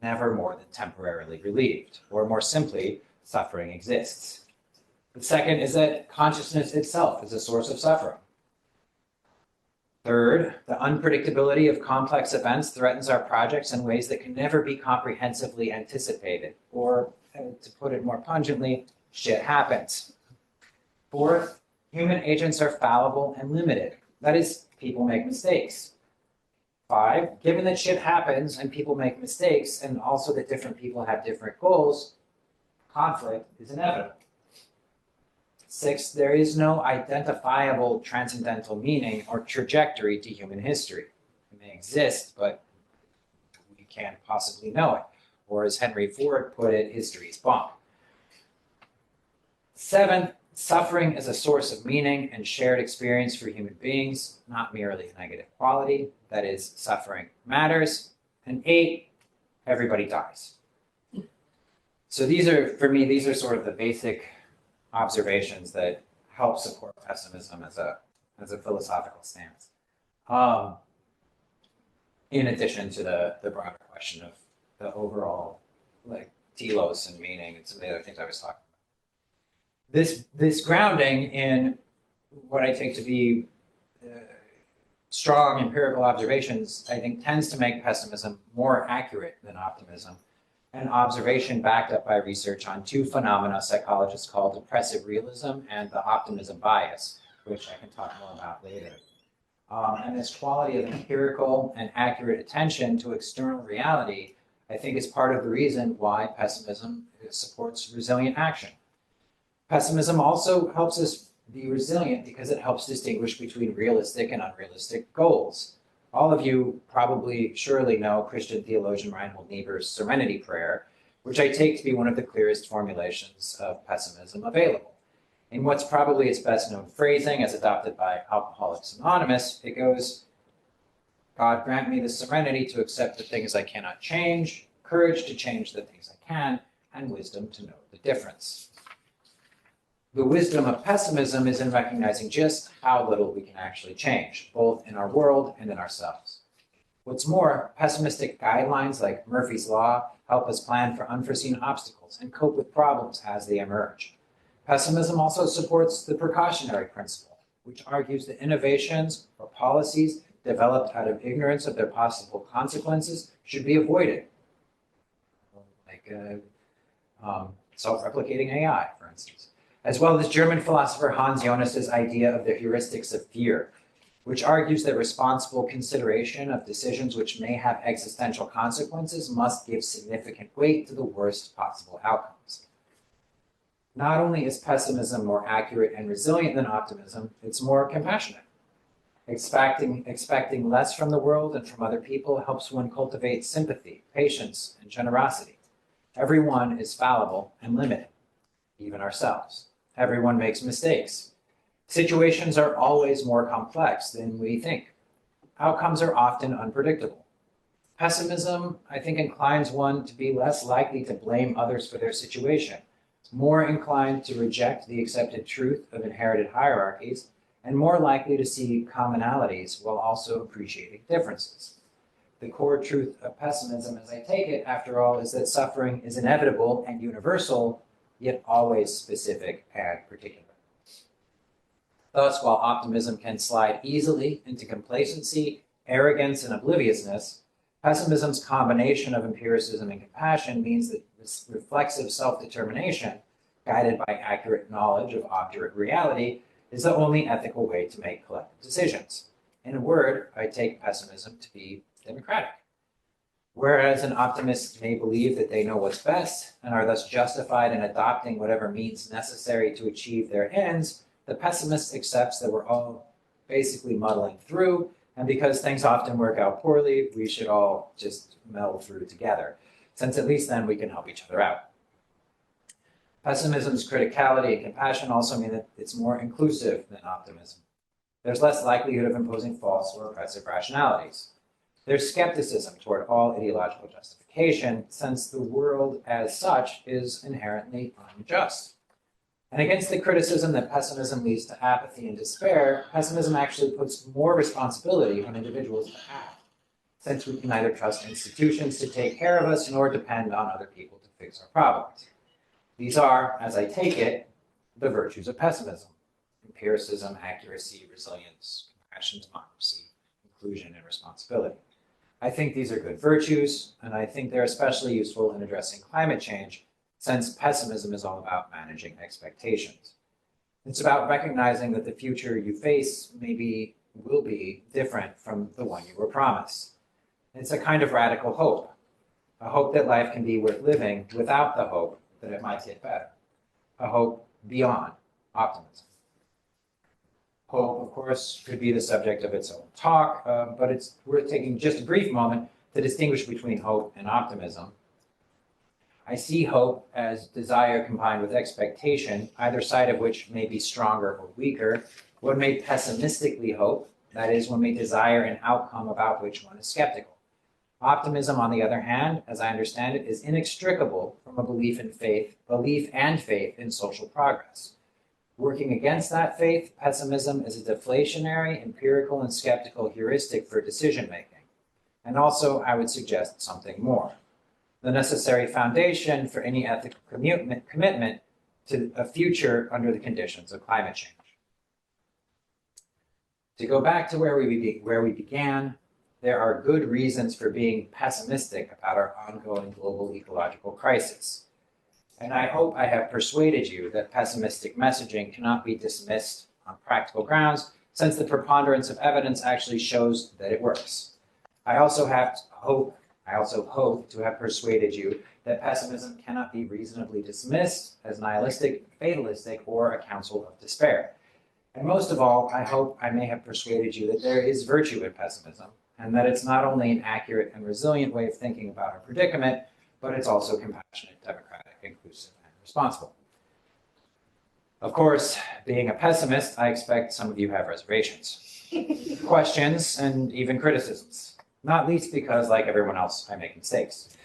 S2: never more than temporarily relieved, or more simply, suffering exists. The second is that consciousness itself is a source of suffering. Third, the unpredictability of complex events threatens our projects in ways that can never be comprehensively anticipated, or, to put it more pungently, shit happens. Fourth, human agents are fallible and limited. That is, people make mistakes. 5, given that shit happens and people make mistakes, and also that different people have different goals, conflict is inevitable. 6, there is no identifiable transcendental meaning or trajectory to human history. It may exist, but we can't possibly know it. Or as Henry Ford put it, history is bunk. 7, suffering is a source of meaning and shared experience for human beings, not merely a negative quality. That is, suffering matters. And 8, everybody dies. So these are sort of the basic observations that help support pessimism as a philosophical stance. In addition to the broader question of the overall telos and meaning and some of the other things I was talking about. This grounding in what I take to be strong empirical observations, I think, tends to make pessimism more accurate than optimism, an observation backed up by research on two phenomena psychologists call depressive realism and the optimism bias, which I can talk more about later. And this quality of empirical and accurate attention to external reality, I think, is part of the reason why pessimism supports resilient action. Pessimism also helps us be resilient because it helps distinguish between realistic and unrealistic goals. All of you probably surely know Christian theologian Reinhold Niebuhr's Serenity Prayer, which I take to be one of the clearest formulations of pessimism available. In what's probably its best known phrasing, as adopted by Alcoholics Anonymous, it goes, God grant me the serenity to accept the things I cannot change, courage to change the things I can, and wisdom to know the difference. The wisdom of pessimism is in recognizing just how little we can actually change, both in our world and in ourselves. What's more, pessimistic guidelines like Murphy's Law help us plan for unforeseen obstacles and cope with problems as they emerge. Pessimism also supports the precautionary principle, which argues that innovations or policies developed out of ignorance of their possible consequences should be avoided, like self-replicating AI, for instance, as well as German philosopher Hans Jonas's idea of the heuristics of fear, which argues that responsible consideration of decisions which may have existential consequences must give significant weight to the worst possible outcomes. Not only is pessimism more accurate and resilient than optimism, it's more compassionate. Expecting less from the world and from other people helps one cultivate sympathy, patience, and generosity. Everyone is fallible and limited, even ourselves. Everyone makes mistakes. Situations are always more complex than we think. Outcomes are often unpredictable. Pessimism, I think, inclines one to be less likely to blame others for their situation, more inclined to reject the accepted truth of inherited hierarchies, and more likely to see commonalities while also appreciating differences. The core truth of pessimism, as I take it, after all, is that suffering is inevitable and universal, yet always specific and particular. Thus, while optimism can slide easily into complacency, arrogance, and obliviousness, pessimism's combination of empiricism and compassion means that this reflexive self-determination, guided by accurate knowledge of obdurate reality, is the only ethical way to make collective decisions. In a word, I take pessimism to be democratic. Whereas an optimist may believe that they know what's best and are thus justified in adopting whatever means necessary to achieve their ends, the pessimist accepts that we're all basically muddling through, and because things often work out poorly, we should all just muddle through together, since at least then we can help each other out. Pessimism's criticality and compassion also mean that it's more inclusive than optimism. There's less likelihood of imposing false or oppressive rationalities. There's skepticism toward all ideological justification, since the world as such is inherently unjust. And against the criticism that pessimism leads to apathy and despair, pessimism actually puts more responsibility on individuals to act, since we can neither trust institutions to take care of us nor depend on other people to fix our problems. These are, as I take it, the virtues of pessimism: empiricism, accuracy, resilience, compassion, democracy, inclusion, and responsibility. I think these are good virtues, and I think they're especially useful in addressing climate change, since pessimism is all about managing expectations. It's about recognizing that the future you face will be different from the one you were promised. It's a kind of radical hope, a hope that life can be worth living without the hope that it might get better, a hope beyond optimism. Hope, of course, could be the subject of its own talk, but it's worth taking just a brief moment to distinguish between hope and optimism. I see hope as desire combined with expectation, either side of which may be stronger or weaker. One may pessimistically hope, that is, one may desire an outcome about which one is skeptical. Optimism, on the other hand, as I understand it, is inextricable from a belief and faith in social progress. Working against that faith, pessimism is a deflationary, empirical, and skeptical heuristic for decision-making. And also, I would suggest something more: the necessary foundation for any ethical commitment to a future under the conditions of climate change. To go back to where we began, there are good reasons for being pessimistic about our ongoing global ecological crisis. And I hope I have persuaded you that pessimistic messaging cannot be dismissed on practical grounds, since the preponderance of evidence actually shows that it works. I also hope to have persuaded you that pessimism cannot be reasonably dismissed as nihilistic, fatalistic, or a counsel of despair. And most of all, I hope I may have persuaded you that there is virtue in pessimism, and that it's not only an accurate and resilient way of thinking about our predicament, but it's also compassionate, democratic, inclusive, and responsible. Of course, being a pessimist, I expect some of you have reservations, questions, and even criticisms, not least because, like everyone else, I make mistakes.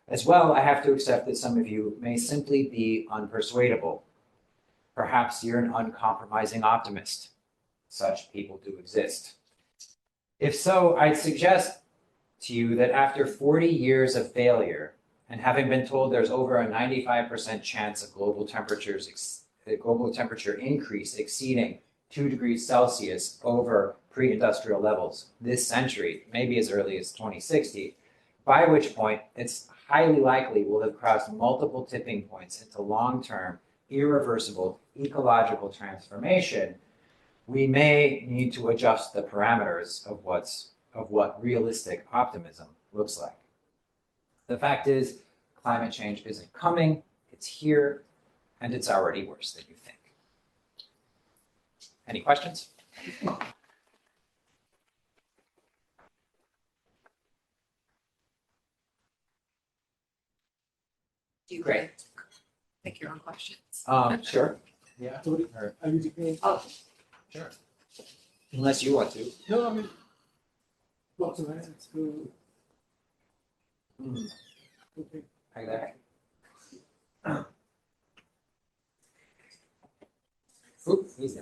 S2: As well, I have to accept that some of you may simply be unpersuadable. Perhaps you're an uncompromising optimist. Such people do exist. If so, I'd suggest to you that after 40 years of failure, and having been told there's over a 95% chance of global temperature increase exceeding 2 degrees Celsius over pre-industrial levels this century, maybe as early as 2060, by which point it's highly likely we'll have crossed multiple tipping points into long-term, irreversible ecological transformation, we may need to adjust the parameters of what realistic optimism looks like. The fact is, climate change isn't coming, it's here, and it's already worse than you think. Any questions?
S3: Do you
S2: Great.
S3: pick your own questions?
S2: Sure. Yeah. Or,
S3: Oh,
S2: sure. Unless you want to.
S1: No, I mean, lots of answers. Okay.
S2: Hi there. Oop, easy.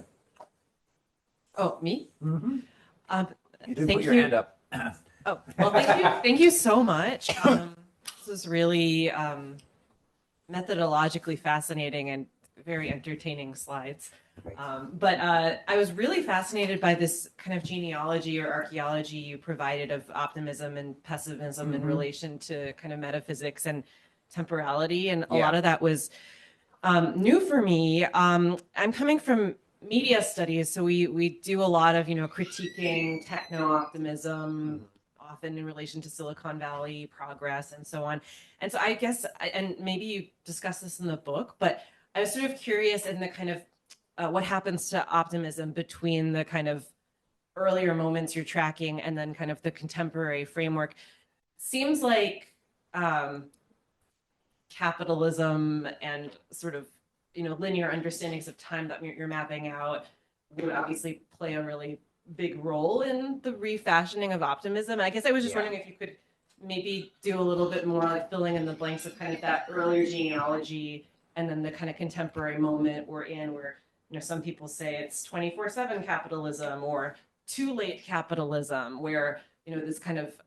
S3: oh, me?
S2: Mm-hmm. You did
S3: Thank
S2: put your
S3: you.
S2: hand up.
S3: Oh, well, thank you. Thank you so much. This was really methodologically fascinating and very entertaining slides. But I was really fascinated by this kind of genealogy or archaeology you provided of optimism and pessimism in relation to kind of metaphysics and temporality. And a lot of that was new for me. I'm coming from media studies, so we do a lot of, critiquing techno-optimism, often in relation to Silicon Valley progress and so on. And so I guess, and maybe you discuss this in the book, but I was sort of curious in the kind of what happens to optimism between the kind of earlier moments you're tracking and then kind of the contemporary framework. Seems like capitalism and sort of, linear understandings of time that you're mapping out would obviously play a really big role in the refashioning of optimism. I guess I was just wondering if you could maybe do a little bit more like filling in the blanks of kind of that earlier genealogy and then the kind of contemporary moment we're in where, some people say it's 24/7 capitalism or too late capitalism, where, this kind of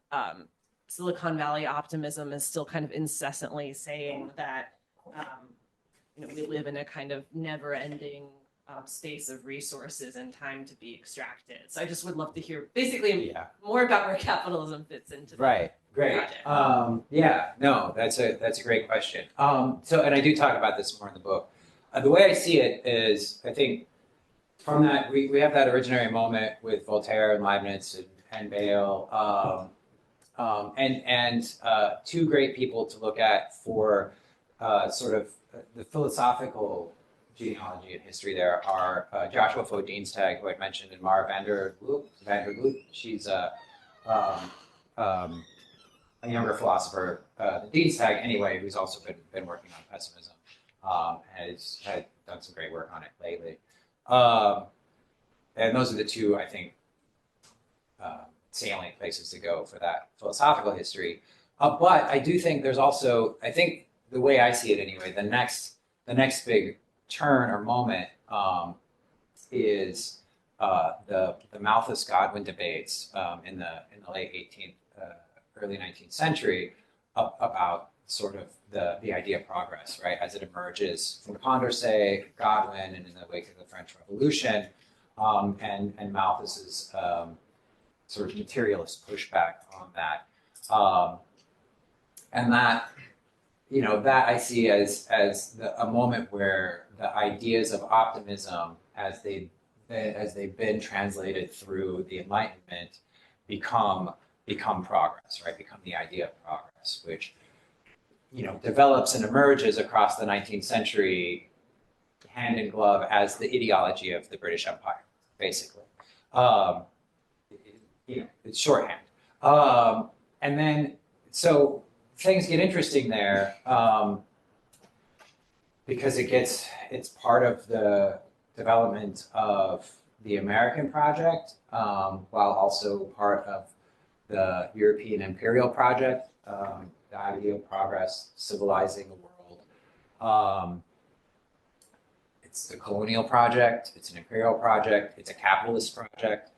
S3: Silicon Valley optimism is still kind of incessantly saying that, we live in a kind of never-ending space of resources and time to be extracted. So I just would love to hear basically more about where capitalism fits into that.
S2: Right. Great. That's a great question. And I do talk about this more in the book. The way I see it is, I think from that, we have that originary moment with Voltaire and Leibniz and Bale, and two great people to look at for sort of the philosophical genealogy and history there are Joshua Foe Dienstag, who I mentioned, and Mara van der Gloot. She's a younger philosopher, the Dienstag anyway, who's also been working on pessimism, has had done some great work on it lately. And those are the two, I think, salient places to go for that philosophical history. But I do think there's also, I think the way I see it anyway, the next big turn or moment is the Malthus Godwin debates in the late 18th, early 19th century about sort of the idea of progress, right, as it emerges from Condorcet, Godwin, and in the wake of the French Revolution, and Malthus's sort of materialist pushback on that. And that, that I see as a moment where the ideas of optimism, as they've been translated through the Enlightenment, become progress, right? Become the idea of progress, which develops and emerges across the 19th century, hand in glove, as the ideology of the British Empire, basically. It's shorthand. And then, so things get interesting there, because it's part of the development of the American project, while also part of the European imperial project, the idea of progress, civilizing the world. It's a colonial project, it's an imperial project, it's a capitalist project.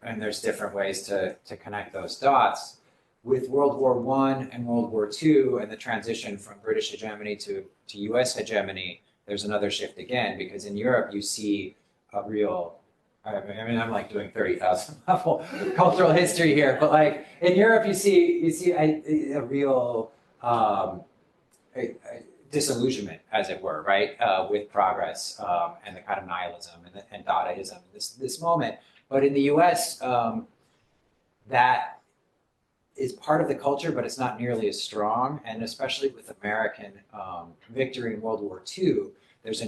S2: And there's different ways to connect those dots. With World War I and World War II and the transition from British hegemony to US hegemony, there's another shift again, because in Europe you see a real, I mean, I'm like doing 30,000 level cultural history here, but like in Europe you see a real disillusionment, as it were, right, with progress, and the kind of nihilism and Dadaism, this moment. But in the US, that is part of the culture, but it's not nearly as strong. And especially with American victory in World War II, there's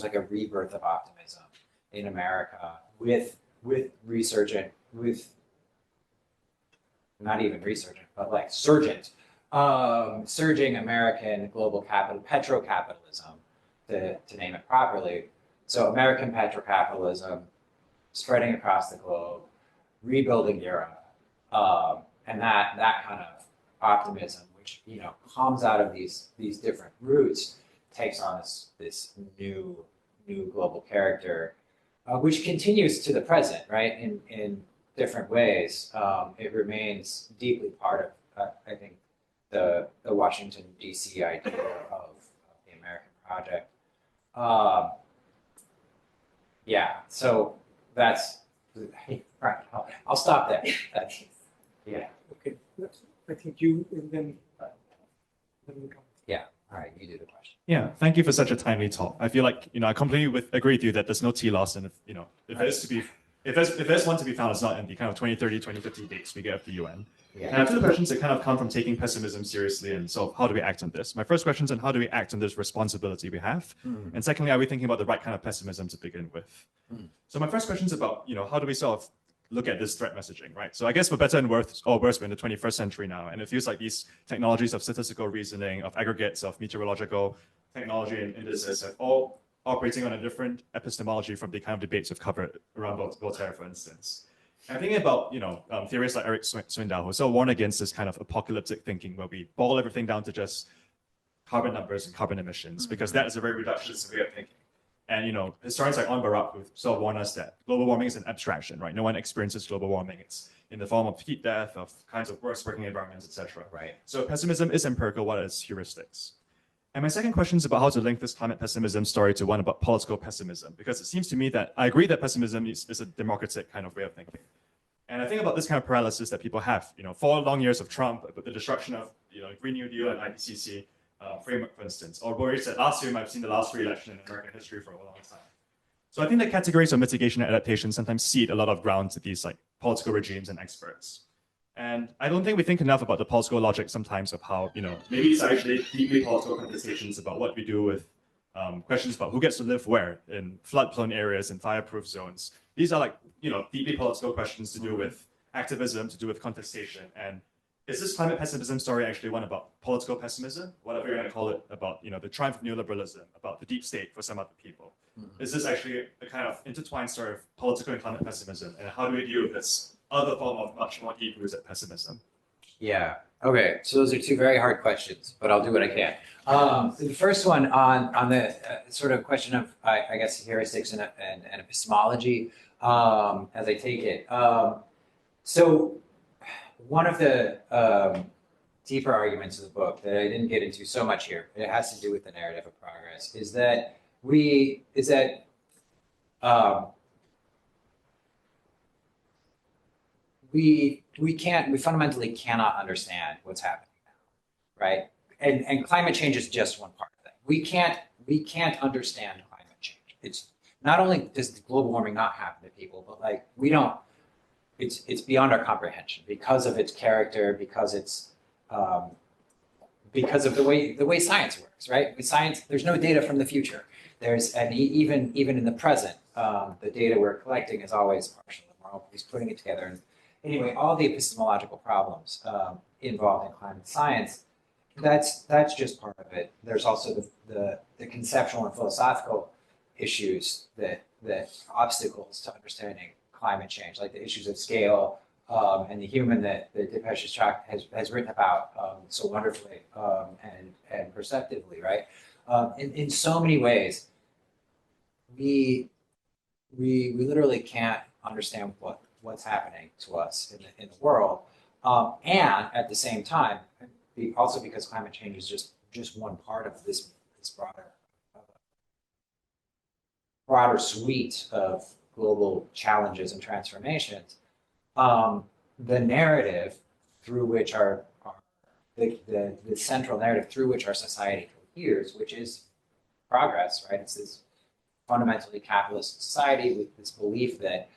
S2: like a rebirth of optimism in America with not even resurgent, but like surging American global capital, petrocapitalism, to name it properly. So American petrocapitalism spreading across the globe, rebuilding Europe, and that kind of optimism, which comes out of these different roots, takes on this new global character, which continues to the present, right? In different ways. It remains deeply part of, I think, the Washington D.C. idea of the American project. Yeah, so that's right. I'll stop there. Yeah.
S4: Okay, I think you and then we come.
S2: Yeah. All right. You do the question.
S5: Yeah, thank you for such a timely talk. I feel like I completely agree with you that there's no T loss, and if there's one to be found, it's not in the kind of 2030, 2050 dates we get of the UN.
S2: Yeah.
S5: And I have two questions that kind of come from taking pessimism seriously, and so how do we act on this? My first question is on how do we act on this responsibility we have, and secondly, are we thinking about the right kind of pessimism to begin with? So my first question is about how do we sort of look at this threat messaging, right? So I guess for better and worse, we're in the 21st century now, and it feels like these technologies of statistical reasoning, of aggregates, of meteorological technology and indices are all operating on a different epistemology from the kind of debates we've covered around Voltaire, for instance. And I'm thinking about theorists like Eric Swindow, who so warn against this kind of apocalyptic thinking where we boil everything down to just carbon numbers and carbon emissions, because that is a very reductionist way of thinking. And historians like Barak who sort of warn us that global warming is an abstraction, right? No one experiences global warming. It's in the form of heat death, of kinds of worse working environments, etc.
S2: Right.
S5: So pessimism is empirical, what is heuristics? And my second question is about how to link this climate pessimism story to one about political pessimism, because it seems to me that I agree that pessimism is a democratic kind of way of thinking. And I think about this kind of paralysis that people have, 4 long years of Trump, but the destruction of Green New Deal and IPCC framework, for instance, or worries that last year might have seen the last free election in American history for a long time. So I think that categories of mitigation and adaptation sometimes cede a lot of ground to these like political regimes and experts. And I don't think we think enough about the political logic sometimes of how, maybe it's actually deeply political contestations about what we do with questions about who gets to live where in flood-prone areas and fireproof zones. These are like, deeply political questions to do with activism, to do with contestation. And is this climate pessimism story actually one about political pessimism, whatever you're going to call it, about the triumph of neoliberalism, about the deep state for some other people? Is this actually a kind of intertwined story of political and climate pessimism? And how do we deal with this other form of much more deep-rooted pessimism?
S2: Yeah. Okay. So those are two very hard questions, but I'll do what I can. The first one on the sort of question of, I guess, heuristics and epistemology, as I take it. So one of the deeper arguments of the book that I didn't get into so much here, but it has to do with the narrative of progress, is that we fundamentally cannot understand what's happening now, right? And climate change is just one part of it. We can't understand climate change. It's not only does global warming not happen to people, but like we don't. It's beyond our comprehension because of its character, because of the way science works, right? With science, there's no data from the future. Even in the present, the data we're collecting is always partial. We're always putting it together. And anyway, all the epistemological problems involved in climate science, that's just part of it. There's also the conceptual and philosophical issues that obstacles to understanding climate change, like the issues of scale and the human that Dipesh has written about so wonderfully and perceptively, right? In so many ways, we literally can't understand what's happening to us in the world, and at the same time, also because climate change is just one part of this broader suite of global challenges and transformations. The narrative through which the central narrative through which our society coheres, which is progress, right? It's this fundamentally capitalist society with this belief that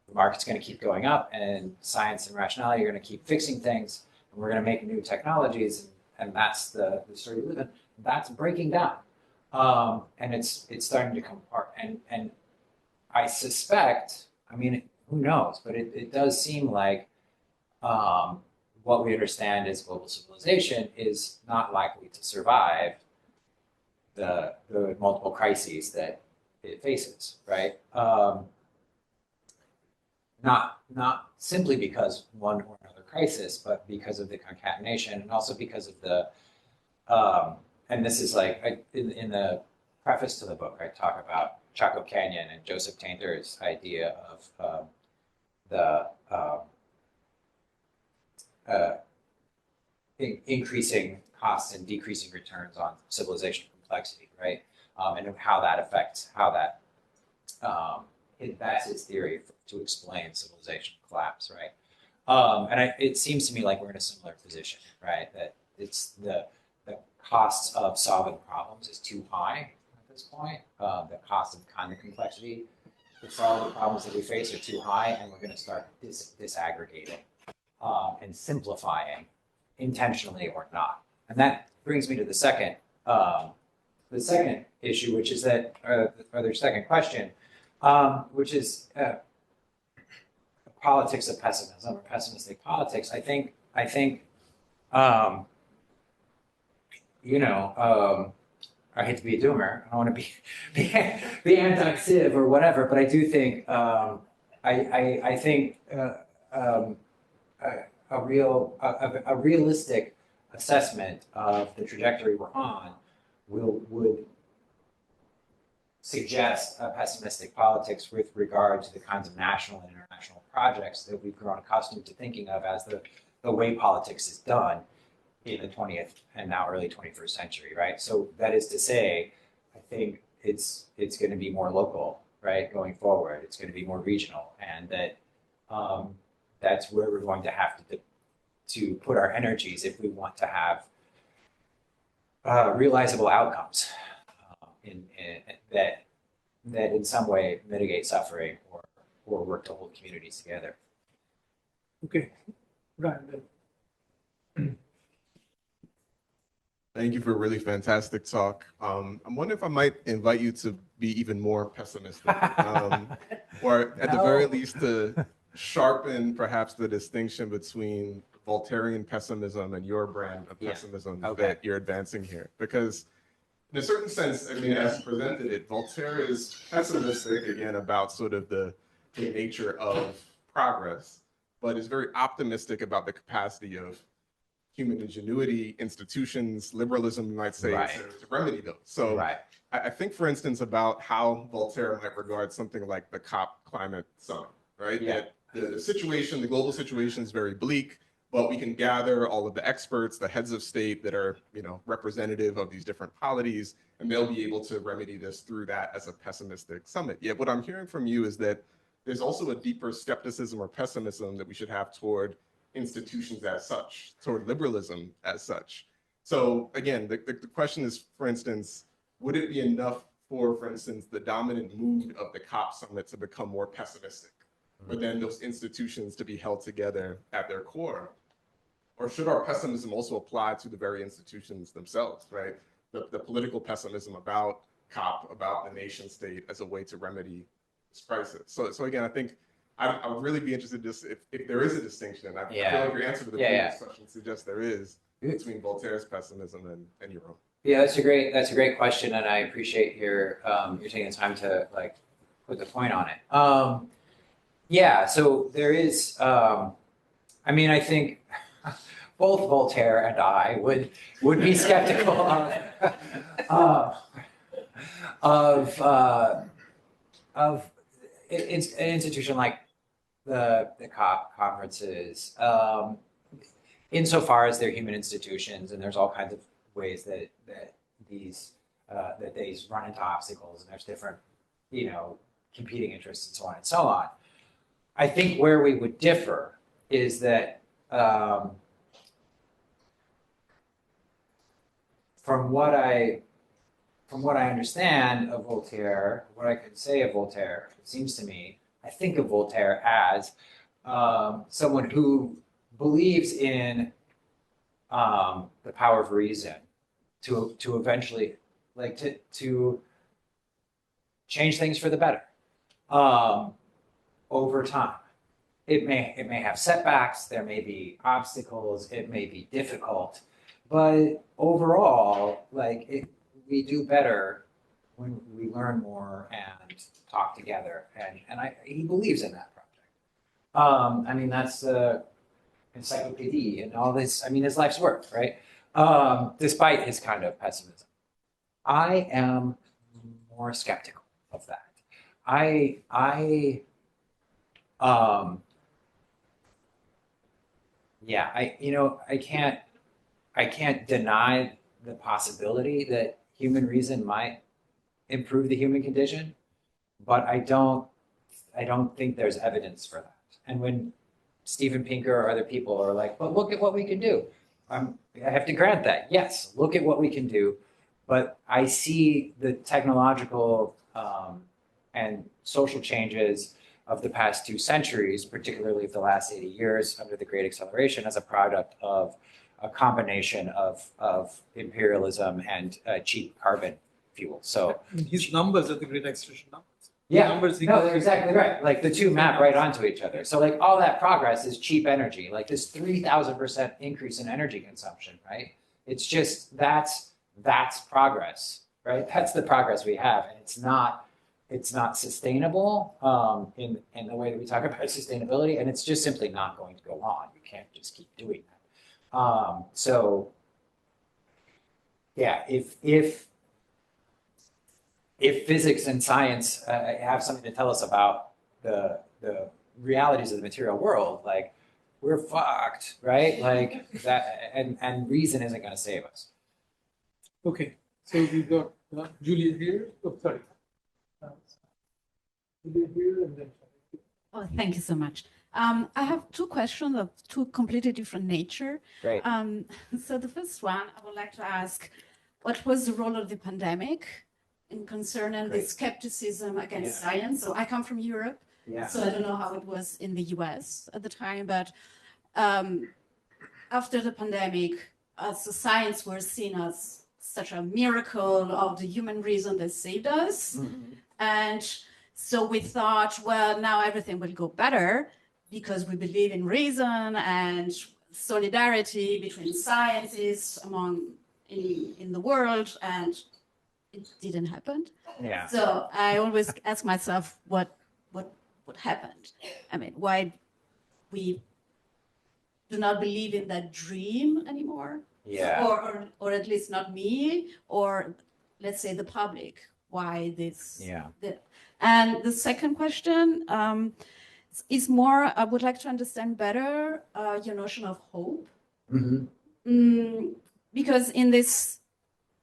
S2: the market's going to keep going up and science and rationality are going to keep fixing things and we're going to make new technologies and that's the story we live in. That's breaking down. And it's starting to come apart. And I suspect, I mean, who knows, but it does seem like what we understand as global civilization is not likely to survive the multiple crises that it faces, right? Not simply because one or another crisis, but because of the concatenation and also because of the, and this is like, in the preface to the book, I talk about Chaco Canyon and Joseph Tainter's idea of increasing costs and decreasing returns on civilization complexity, right? And how that affects that's his theory to explain civilization collapse, right? And it seems to me like we're in a similar position, right? That it's the costs of solving problems is too high at this point. The cost of kind of complexity to solve the problems that we face are too high, and we're going to start disaggregating and simplifying, intentionally or not. And that brings me to the second issue, which is that, or the second question, which is politics of pessimism or pessimistic politics. I think, I hate to be a doomer. I don't want to be anti-civ or whatever, but I do think I think a realistic assessment of the trajectory we're on would suggest a pessimistic politics with regard to the kinds of national and international projects that we've grown accustomed to thinking of as the way politics is done in the 20th and now early 21st century, right? So that is to say, I think it's going to be more local, right, going forward. It's going to be more regional, and that that's where we're going to have to put our energies if we want to have realizable outcomes that in some way mitigate suffering or work to hold communities together.
S4: Okay, Ryan.
S6: Thank you for a really fantastic talk. I'm wondering if I might invite you to be even more pessimistic, or at the very least to sharpen perhaps the distinction between Voltairean pessimism and your brand of pessimism that you're advancing here. Because in a certain sense, I mean, as you presented it, Voltaire is pessimistic again about sort of the nature of progress, but is very optimistic about the capacity of human ingenuity, institutions, liberalism, you might say, to remedy those. So I think, for instance, about how Voltaire might regard something like the COP climate summit, right?
S2: Yeah.
S6: That the situation, the global situation is very bleak, but we can gather all of the experts, the heads of state that are, representative of these different polities, and they'll be able to remedy this through that as a pessimistic summit. Yet what I'm hearing from you is that there's also a deeper skepticism or pessimism that we should have toward institutions as such, toward liberalism as such. So again, the question is, for instance, would it be enough for instance, the dominant mood of the COP summit to become more pessimistic, but then those institutions to be held together at their core? Or should our pessimism also apply to the very institutions themselves, right? The political pessimism about COP, about the nation state as a way to remedy this crisis. So again, I think I would really be interested just if there is a distinction, and I feel like your answer to the previous question suggests there is, between Voltaire's pessimism and your own.
S2: Yeah, that's a great question, and I appreciate your taking the time to like put the point on it. Yeah, so there is. I mean, I think both Voltaire and I would be skeptical of an institution like the COP conferences, insofar as they're human institutions, and there's all kinds of ways that these run into obstacles, and there's different, competing interests and so on and so on. I think where we would differ is that from what I understand of Voltaire, what I could say of Voltaire, it seems to me, I think of Voltaire as someone who believes in the power of reason to eventually, to change things for the better over time. It may have setbacks, there may be obstacles, it may be difficult, but overall, we do better when we learn more and talk together, and he believes in that project. I mean, that's encyclopedia and all this. I mean, his life's work, right? Despite his kind of pessimism, I am more skeptical of that. I can't deny the possibility that human reason might improve the human condition, but I don't think there's evidence for that. And when Steven Pinker or other people are like, but look at what we can do, I have to grant that. Yes, look at what we can do, but I see the technological and social changes of the past 2 centuries, particularly of the last 80 years under the Great Acceleration, as a product of a combination of imperialism and cheap carbon fuel. So
S4: his numbers are the Great Acceleration numbers.
S2: Yeah,
S4: numbers
S2: no, they're exactly right. Like the two map right onto each other. So like all that progress is cheap energy, like this 3,000% increase in energy consumption, right? It's just, that's progress, right? That's the progress we have. And it's not sustainable in the way that we talk about sustainability. And it's just simply not going to go on. You can't just keep doing that. So yeah, if physics and science have something to tell us about the realities of the material world, like we're fucked, right? Like that, and reason isn't going to save us.
S4: Okay, so we've got Julia here. Oh, sorry. Julia here and then.
S7: Oh, thank you so much. I have 2 questions of 2 completely different nature.
S2: Great.
S7: So the first one, I would like to ask, what was the role of the pandemic in concerning the skepticism against science? So I come from Europe, so I don't know how it was in the US at the time, but after the pandemic, the science was seen as such a miracle of the human reason that saved us. Mm-hmm. And so we thought, well, now everything will go better because we believe in reason and solidarity between sciences in the world, and it didn't happen.
S2: Yeah.
S7: So I always ask myself, what happened? I mean, why we do not believe in that dream anymore?
S2: Yeah.
S7: Or at least not me, or let's say the public. Why this?
S2: Yeah.
S7: And the second question is more, I would like to understand better your notion of hope. Mm-hmm. Because in this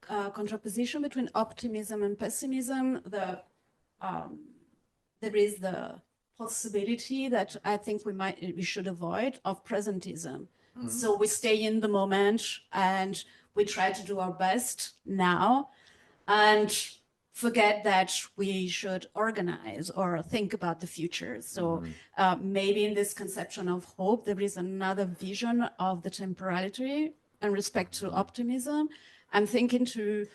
S7: contraposition between optimism and pessimism, there is the possibility that I think we should avoid of presentism. So we stay in the moment and we try to do our best now and forget that we should organize or think about the future. So maybe in this conception of hope, there is another vision of the temporality and respect to optimism. I'm thinking to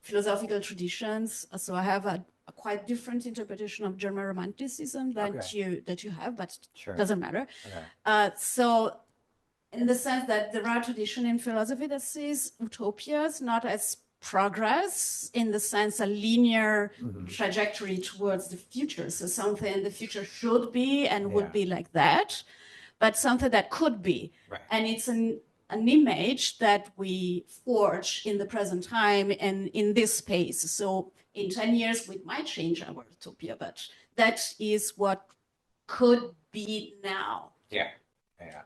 S7: philosophical traditions. So I have a quite different interpretation of German Romanticism that you have, but
S2: Sure.
S7: doesn't matter.
S2: Okay.
S7: So in the sense that there are tradition in philosophy that sees utopias not as progress in the sense a linear trajectory towards the future. So something the future should be and would be like that, but something that could be.
S2: Right.
S7: And it's an image that we forge in the present time and in this space. So in 10 years, we might change our utopia, but that is what could be now.
S2: Yeah. Yeah.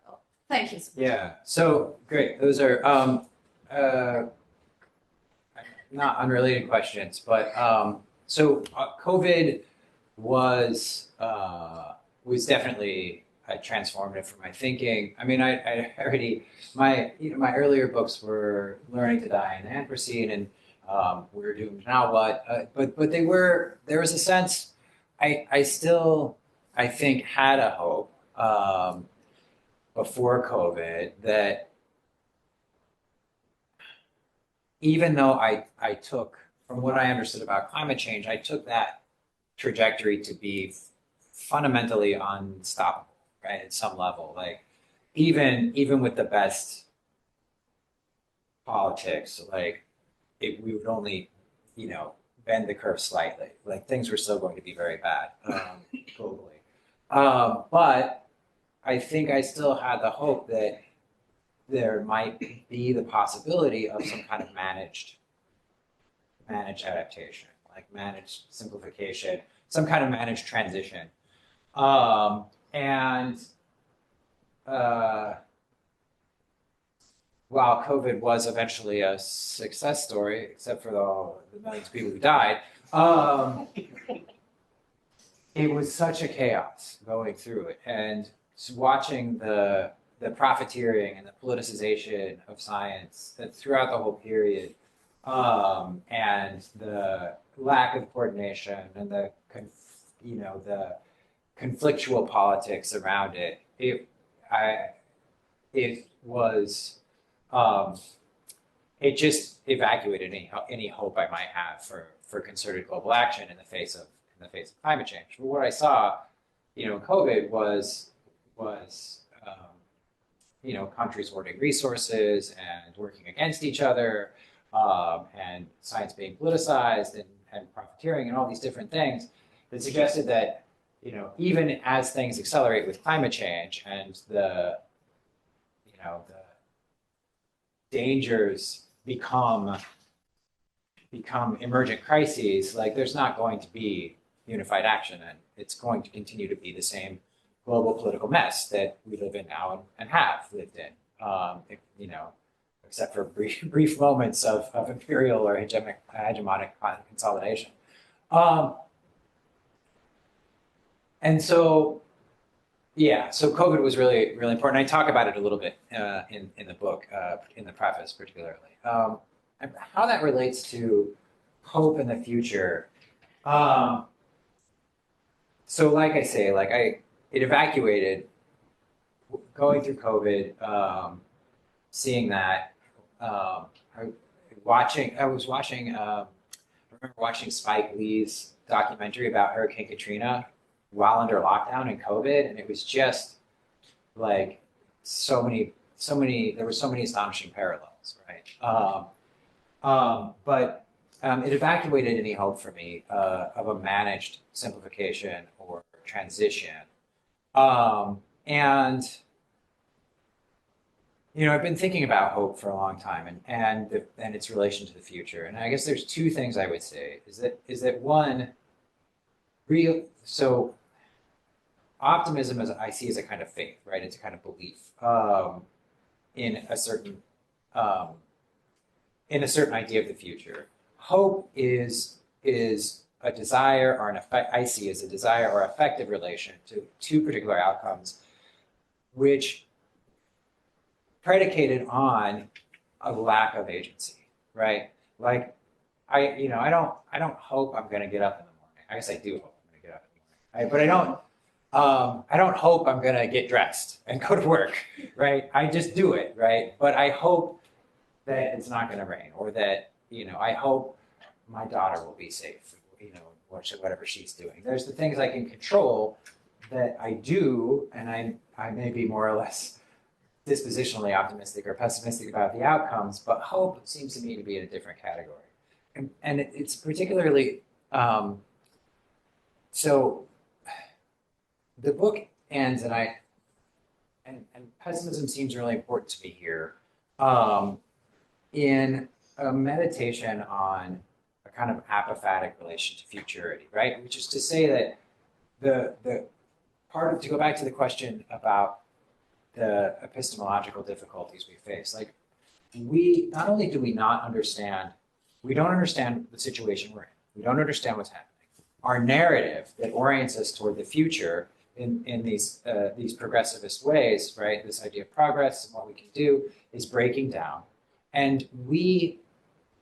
S7: Thank you.
S2: Yeah. So great. Those are not unrelated questions, but COVID was definitely transformative for my thinking. I mean, I already my earlier books were Learning to Die in the Anthropocene and We're Doomed Now What, but there was a sense I still I think had a hope before COVID that even though I took, from what I understood about climate change, I took that trajectory to be fundamentally unstoppable, right? At some level, like even with the best politics, like we would only, bend the curve slightly. Like things were still going to be very bad globally. But I think I still had the hope that there might be the possibility of some kind of managed adaptation, like managed simplification, some kind of managed transition. While COVID was eventually a success story, except for the millions of people who died, it was such a chaos going through it. And watching the profiteering and the politicization of science throughout the whole period, and the lack of coordination and the conflictual politics around it, it just evacuated any hope I might have for concerted global action in the face of climate change. But what I saw, in COVID was countries hoarding resources and working against each other, and science being politicized and profiteering and all these different things that suggested that, even as things accelerate with climate change and the dangers become emergent crises, like there's not going to be unified action, and it's going to continue to be the same global political mess that we live in now and have lived in, except for brief moments of imperial or hegemonic consolidation. And so, so COVID was really, really important. I talk about it a little bit in the book, in the preface particularly. And how that relates to hope in the future. So like I say, it evacuated going through COVID, seeing that, I remember watching Spike Lee's documentary about Hurricane Katrina while under lockdown and COVID, and it was just like there were so many astonishing parallels, right? But it evacuated any hope for me of a managed simplification or transition. And I've been thinking about hope for a long time and its relation to the future. And I guess there's two things I would say is that one, so optimism I see as a kind of faith, right? It's a kind of belief in a certain idea of the future. Hope is a desire or an effect, I see as a desire or affective relation to two particular outcomes, which predicated on a lack of agency, right? Like I don't hope I'm going to get up in the morning. I guess I do hope I'm going to get up in the morning, right? But I don't hope I'm going to get dressed and go to work, right? I just do it, right? But I hope that it's not going to rain, or that, I hope my daughter will be safe, whatever she's doing. There's the things I can control that I do, and I may be more or less dispositionally optimistic or pessimistic about the outcomes, but hope seems to me to be in a different category. And it's particularly, so the book ends, and pessimism seems really important to me here, in a meditation on a kind of apophatic relation to futurity, right? Which is to say that the part of, to go back to the question about the epistemological difficulties we face, like we, not only do we not understand, we don't understand the situation we're in, we don't understand what's happening. Our narrative that orients us toward the future in these progressivist ways, right? This idea of progress and what we can do is breaking down. And we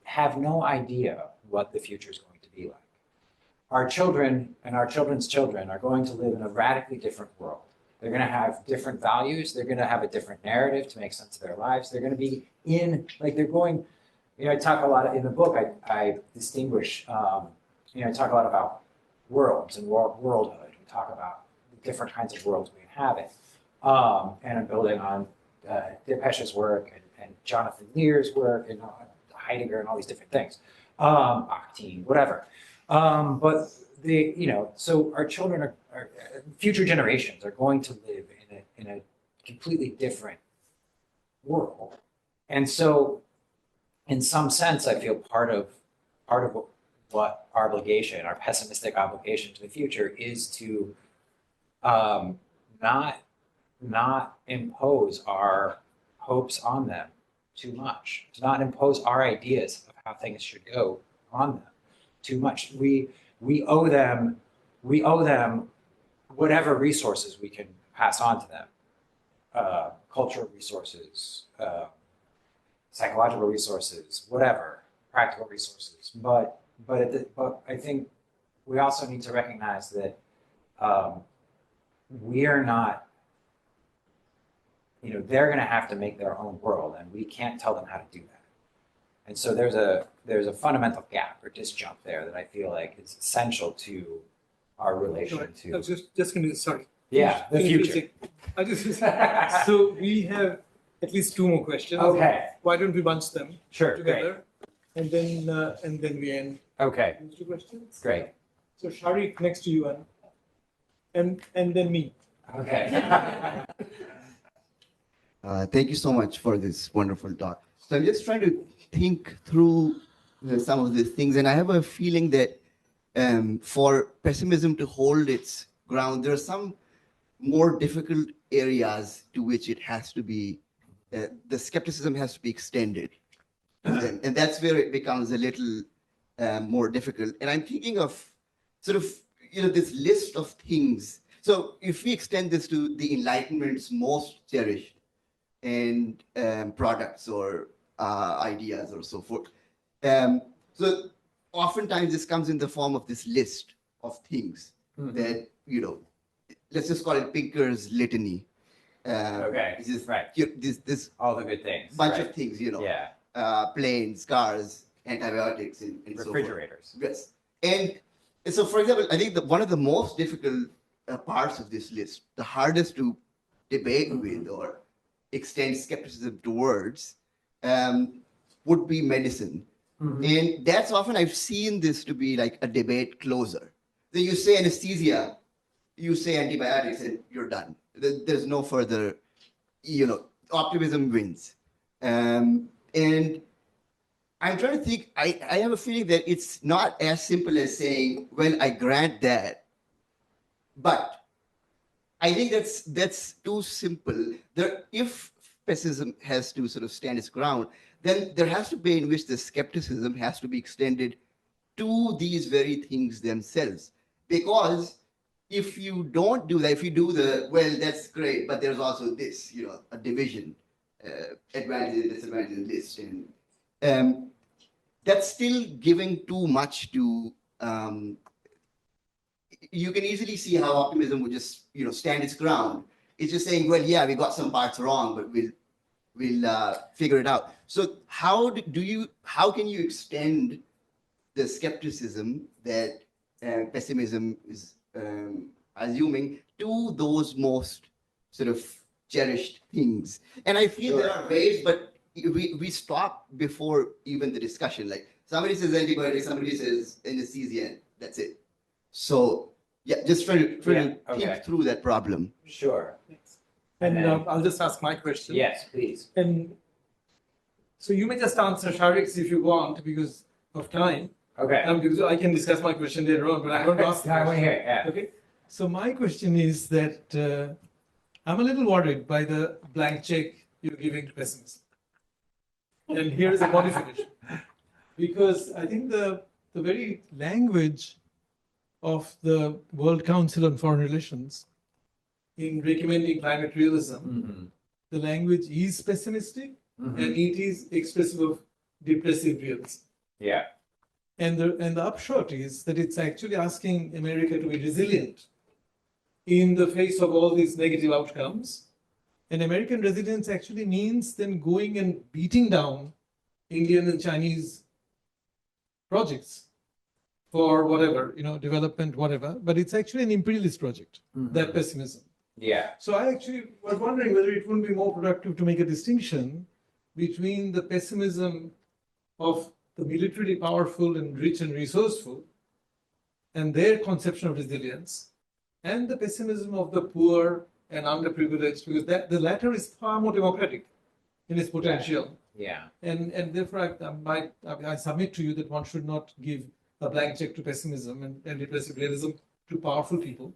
S2: have no idea what the future is going to be like. Our children and our children's children are going to live in a radically different world. They're going to have different values. They're going to have a different narrative to make sense of their lives. They're going to be they're going, I talk a lot in the book, I distinguish, I talk a lot about worlds and worldhood. We talk about the different kinds of worlds we inhabit. And I'm building on Depesh's work and Jonathan Lear's work and Heidegger and all these different things, Octane, whatever. But so our children are future generations are going to live in a completely different world, and so in some sense, I feel part of what our obligation, our pessimistic obligation to the future, is to not impose our hopes on them too much, to not impose our ideas of how things should go on them too much. We owe them whatever resources we can pass on to them, cultural resources, psychological resources, whatever, practical resources. But I think we also need to recognize that we are not, they're going to have to make their own world, and we can't tell them how to do that. And so there's a fundamental gap or disjunct there that I feel like is essential to our relation to.
S4: I was just going to, sorry.
S2: Yeah, the future.
S4: So we have at least two more questions.
S2: Okay.
S4: Why don't we bunch them
S2: Sure.
S4: together, and then we end
S2: Okay.
S4: those two questions.
S2: Great.
S4: So Shari, next to you, and then me.
S2: Okay.
S8: Thank you so much for this wonderful talk. So I'm just trying to think through some of these things, and I have a feeling that for pessimism to hold its ground, there are some more difficult areas to which it has to be, the skepticism has to be extended. And that's where it becomes a little more difficult. And I'm thinking of sort of, this list of things. So if we extend this to the Enlightenment's most cherished and products or ideas or so forth. So oftentimes this comes in the form of this list of things that, let's just call it Pinker's litany.
S2: Okay. Right.
S8: This
S2: All the good things.
S8: bunch
S2: right.
S8: of things,
S2: Yeah.
S8: Planes, cars, antibiotics, and so forth.
S2: Refrigerators.
S8: Yes. And so, for example, I think that one of the most difficult parts of this list, the hardest to debate with or extend skepticism towards, would be medicine. And that's often, I've seen this to be like a debate closer. Then you say anesthesia, you say antibiotics, and you're done. There's no further, optimism wins. And I'm trying to think, I have a feeling that it's not as simple as saying, well, I grant that. But I think that's too simple. If pessimism has to sort of stand its ground, then there has to be in which the skepticism has to be extended to these very things themselves. Because if you don't do that, if you do well, that's great, but there's also this, a division, advantages, disadvantages list, and that's still giving too much to. You can easily see how optimism would just, stand its ground. It's just saying, well, yeah, we got some parts wrong, but we'll figure it out. So how can you extend the skepticism that pessimism is assuming to those most sort of cherished things? And I feel there are ways, but we stop before even the discussion. Like somebody says antibiotic, somebody says anesthesia, and that's it. So yeah, just try to think through that problem.
S2: Sure.
S4: And
S2: then-
S4: I'll just ask my question.
S2: Yes, please.
S4: And so you may just answer Sharik's if you want because of time.
S2: Okay.
S4: Because I can discuss my question later on, but I'm going to ask.
S2: I want to hear it, yeah.
S4: Okay.
S1: So my question is that I'm a little worried by the blank check you're giving to pessimism. And here is a modification. Because I think the very language of the World Council on Foreign Relations in recommending climate realism,
S2: Mhm.
S1: the language is pessimistic
S2: Mhm.
S1: and it is expressive of depressive realism.
S2: Yeah.
S1: And the upshot is that it's actually asking America to be resilient in the face of all these negative outcomes. And American resilience actually means then going and beating down Indian and Chinese projects for whatever, development, whatever. But it's actually an imperialist project, that pessimism.
S2: Yeah.
S1: So I actually was wondering whether it wouldn't be more productive to make a distinction between the pessimism of the militarily powerful and rich and resourceful and their conception of resilience, and the pessimism of the poor and underprivileged, because the latter is far more democratic in its potential.
S2: Yeah.
S1: And therefore, I submit to you that one should not give a blank check to pessimism and depressive realism to powerful people,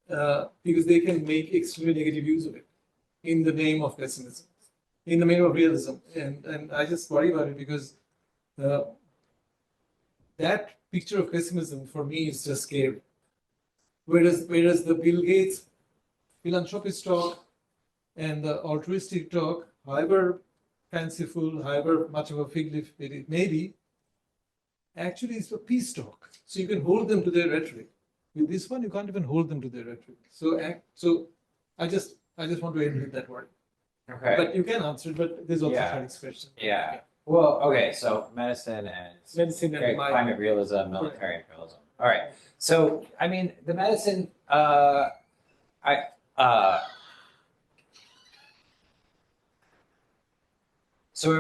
S1: because they can make extremely negative use of it in the name of pessimism, in the name of realism. And I just worry about it because that picture of pessimism for me is just scary. Whereas the Bill Gates philanthropist talk and the altruistic talk, however fanciful, however much of a fig leaf it may be, actually is a peace talk. So you can hold them to their rhetoric. With this one, you can't even hold them to their rhetoric. So I just want to end with that word.
S2: Okay.
S1: But you can answer it, but there's also
S2: Yeah.
S1: Sharik's question.
S2: Yeah. Well, okay, so medicine and climate realism, military imperialism. All right. So, I mean, the medicine, so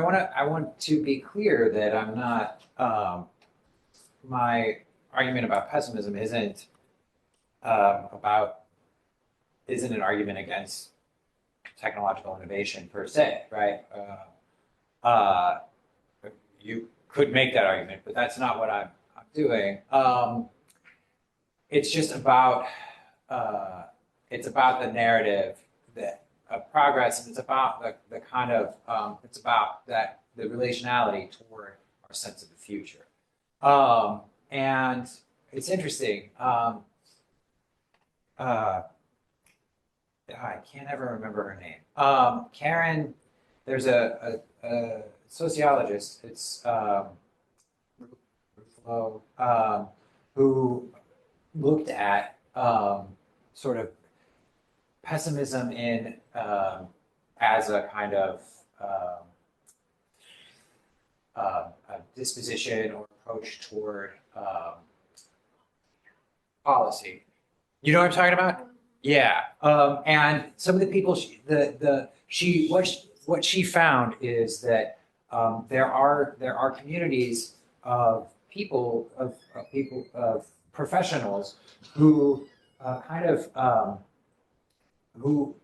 S2: I want to be clear that I'm not, my argument about pessimism isn't an argument against technological innovation per se, right? You could make that argument, but that's not what I'm doing. It's just about the narrative that of progress, and it's about the kind of it's about that the relationality toward our sense of the future. And it's interesting. I can't ever remember her name. Karen, there's a sociologist, it's Ruffalo, who looked at sort of pessimism in as a kind of a disposition or approach toward policy. You know what I'm talking about? Yeah, and some of the people, what she found is that there are communities of people of professionals who who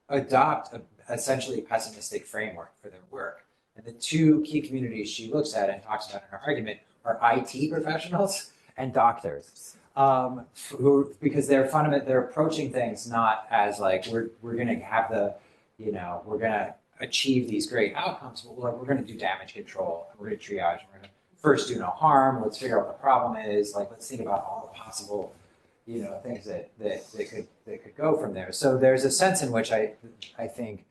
S2: adopt essentially a pessimistic framework for their work. And the two key communities she looks at and talks about in her argument are IT professionals and doctors. Because they're approaching things not as like we're gonna have we're gonna achieve these great outcomes, but we're gonna do damage control, we're gonna triage, we're gonna first do no harm. Let's figure out what the problem is. Like, let's think about all the possible, things that could go from there. So there's a sense in which I think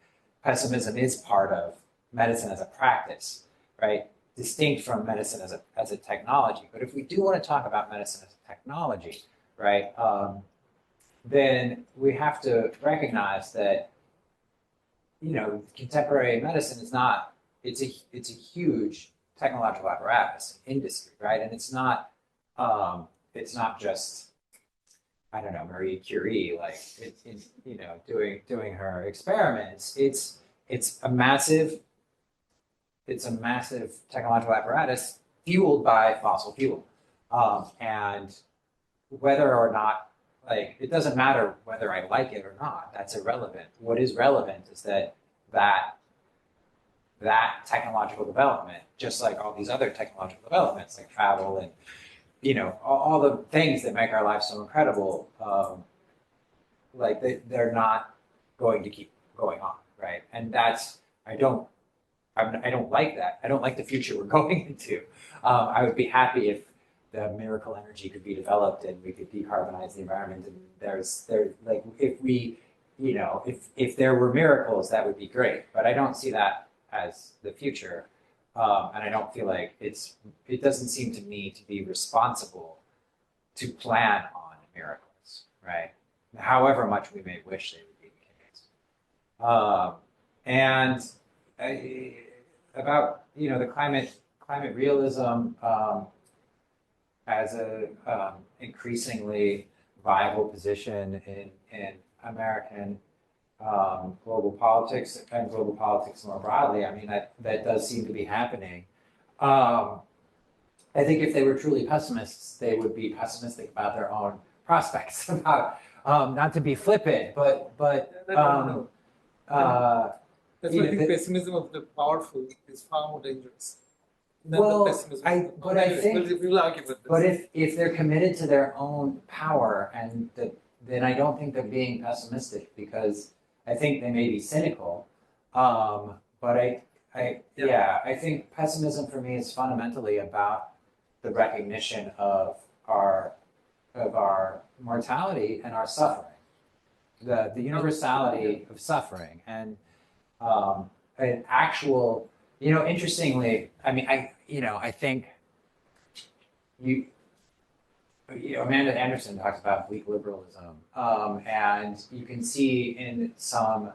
S2: pessimism is part of medicine as a practice, right? Distinct from medicine as a technology. But if we do want to talk about medicine as a technology, right, then we have to recognize that, contemporary medicine is not, it's a huge technological apparatus industry, right? And it's not just, I don't know, Marie Curie, like, doing her experiments. It's a massive technological apparatus fueled by fossil fuel. And whether or not, like, it doesn't matter whether I like it or not, that's irrelevant. What is relevant is that technological development, just like all these other technological developments, like travel and, all the things that make our lives so incredible, they're not going to keep going on, right? And I don't like that. I don't like the future we're going into. I would be happy if the miracle energy could be developed and we could decarbonize the environment. And if there were miracles, that would be great. But I don't see that as the future. And I don't feel like it doesn't seem to me to be responsible to plan on miracles, right? However much we may wish they would be the case. About the climate realism as a increasingly viable position in American global politics and global politics more broadly. I mean, that does seem to be happening. I think if they were truly pessimists, they would be pessimistic about their own prospects. About not to be flippant, but
S4: That's why I think pessimism of the powerful is far more dangerous than
S2: Well,
S4: the pessimism.
S2: but I think-
S4: we'll argue with this.
S2: But if they're committed to their own power, then I don't think they're being pessimistic, because I think they may be cynical. But I think pessimism for me is fundamentally about the recognition of our mortality and our suffering, the universality of suffering, and an actual, interestingly, I mean, I think Amanda Anderson talks about weak liberalism, and you can see in some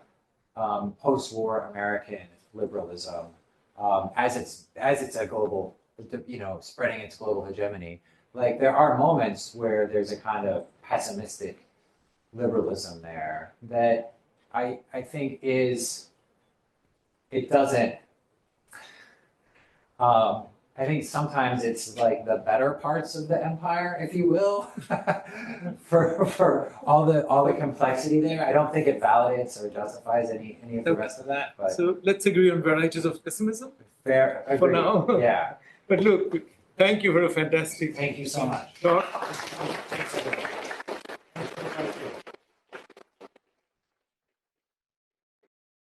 S2: post-war American liberalism, as it's a global, spreading its global hegemony. Like, there are moments where there's a kind of pessimistic liberalism there that I think it doesn't. I think sometimes it's like the better parts of the empire, if you will, for all the complexity there. I don't think it validates or justifies any of the rest of that. But
S4: So let's agree on varieties of pessimism
S2: fair,
S4: for
S2: agreed.
S4: now.
S2: Yeah.
S4: But look, thank you for a fantastic
S2: Thank you so much.
S4: talk.
S2: Thanks, everybody.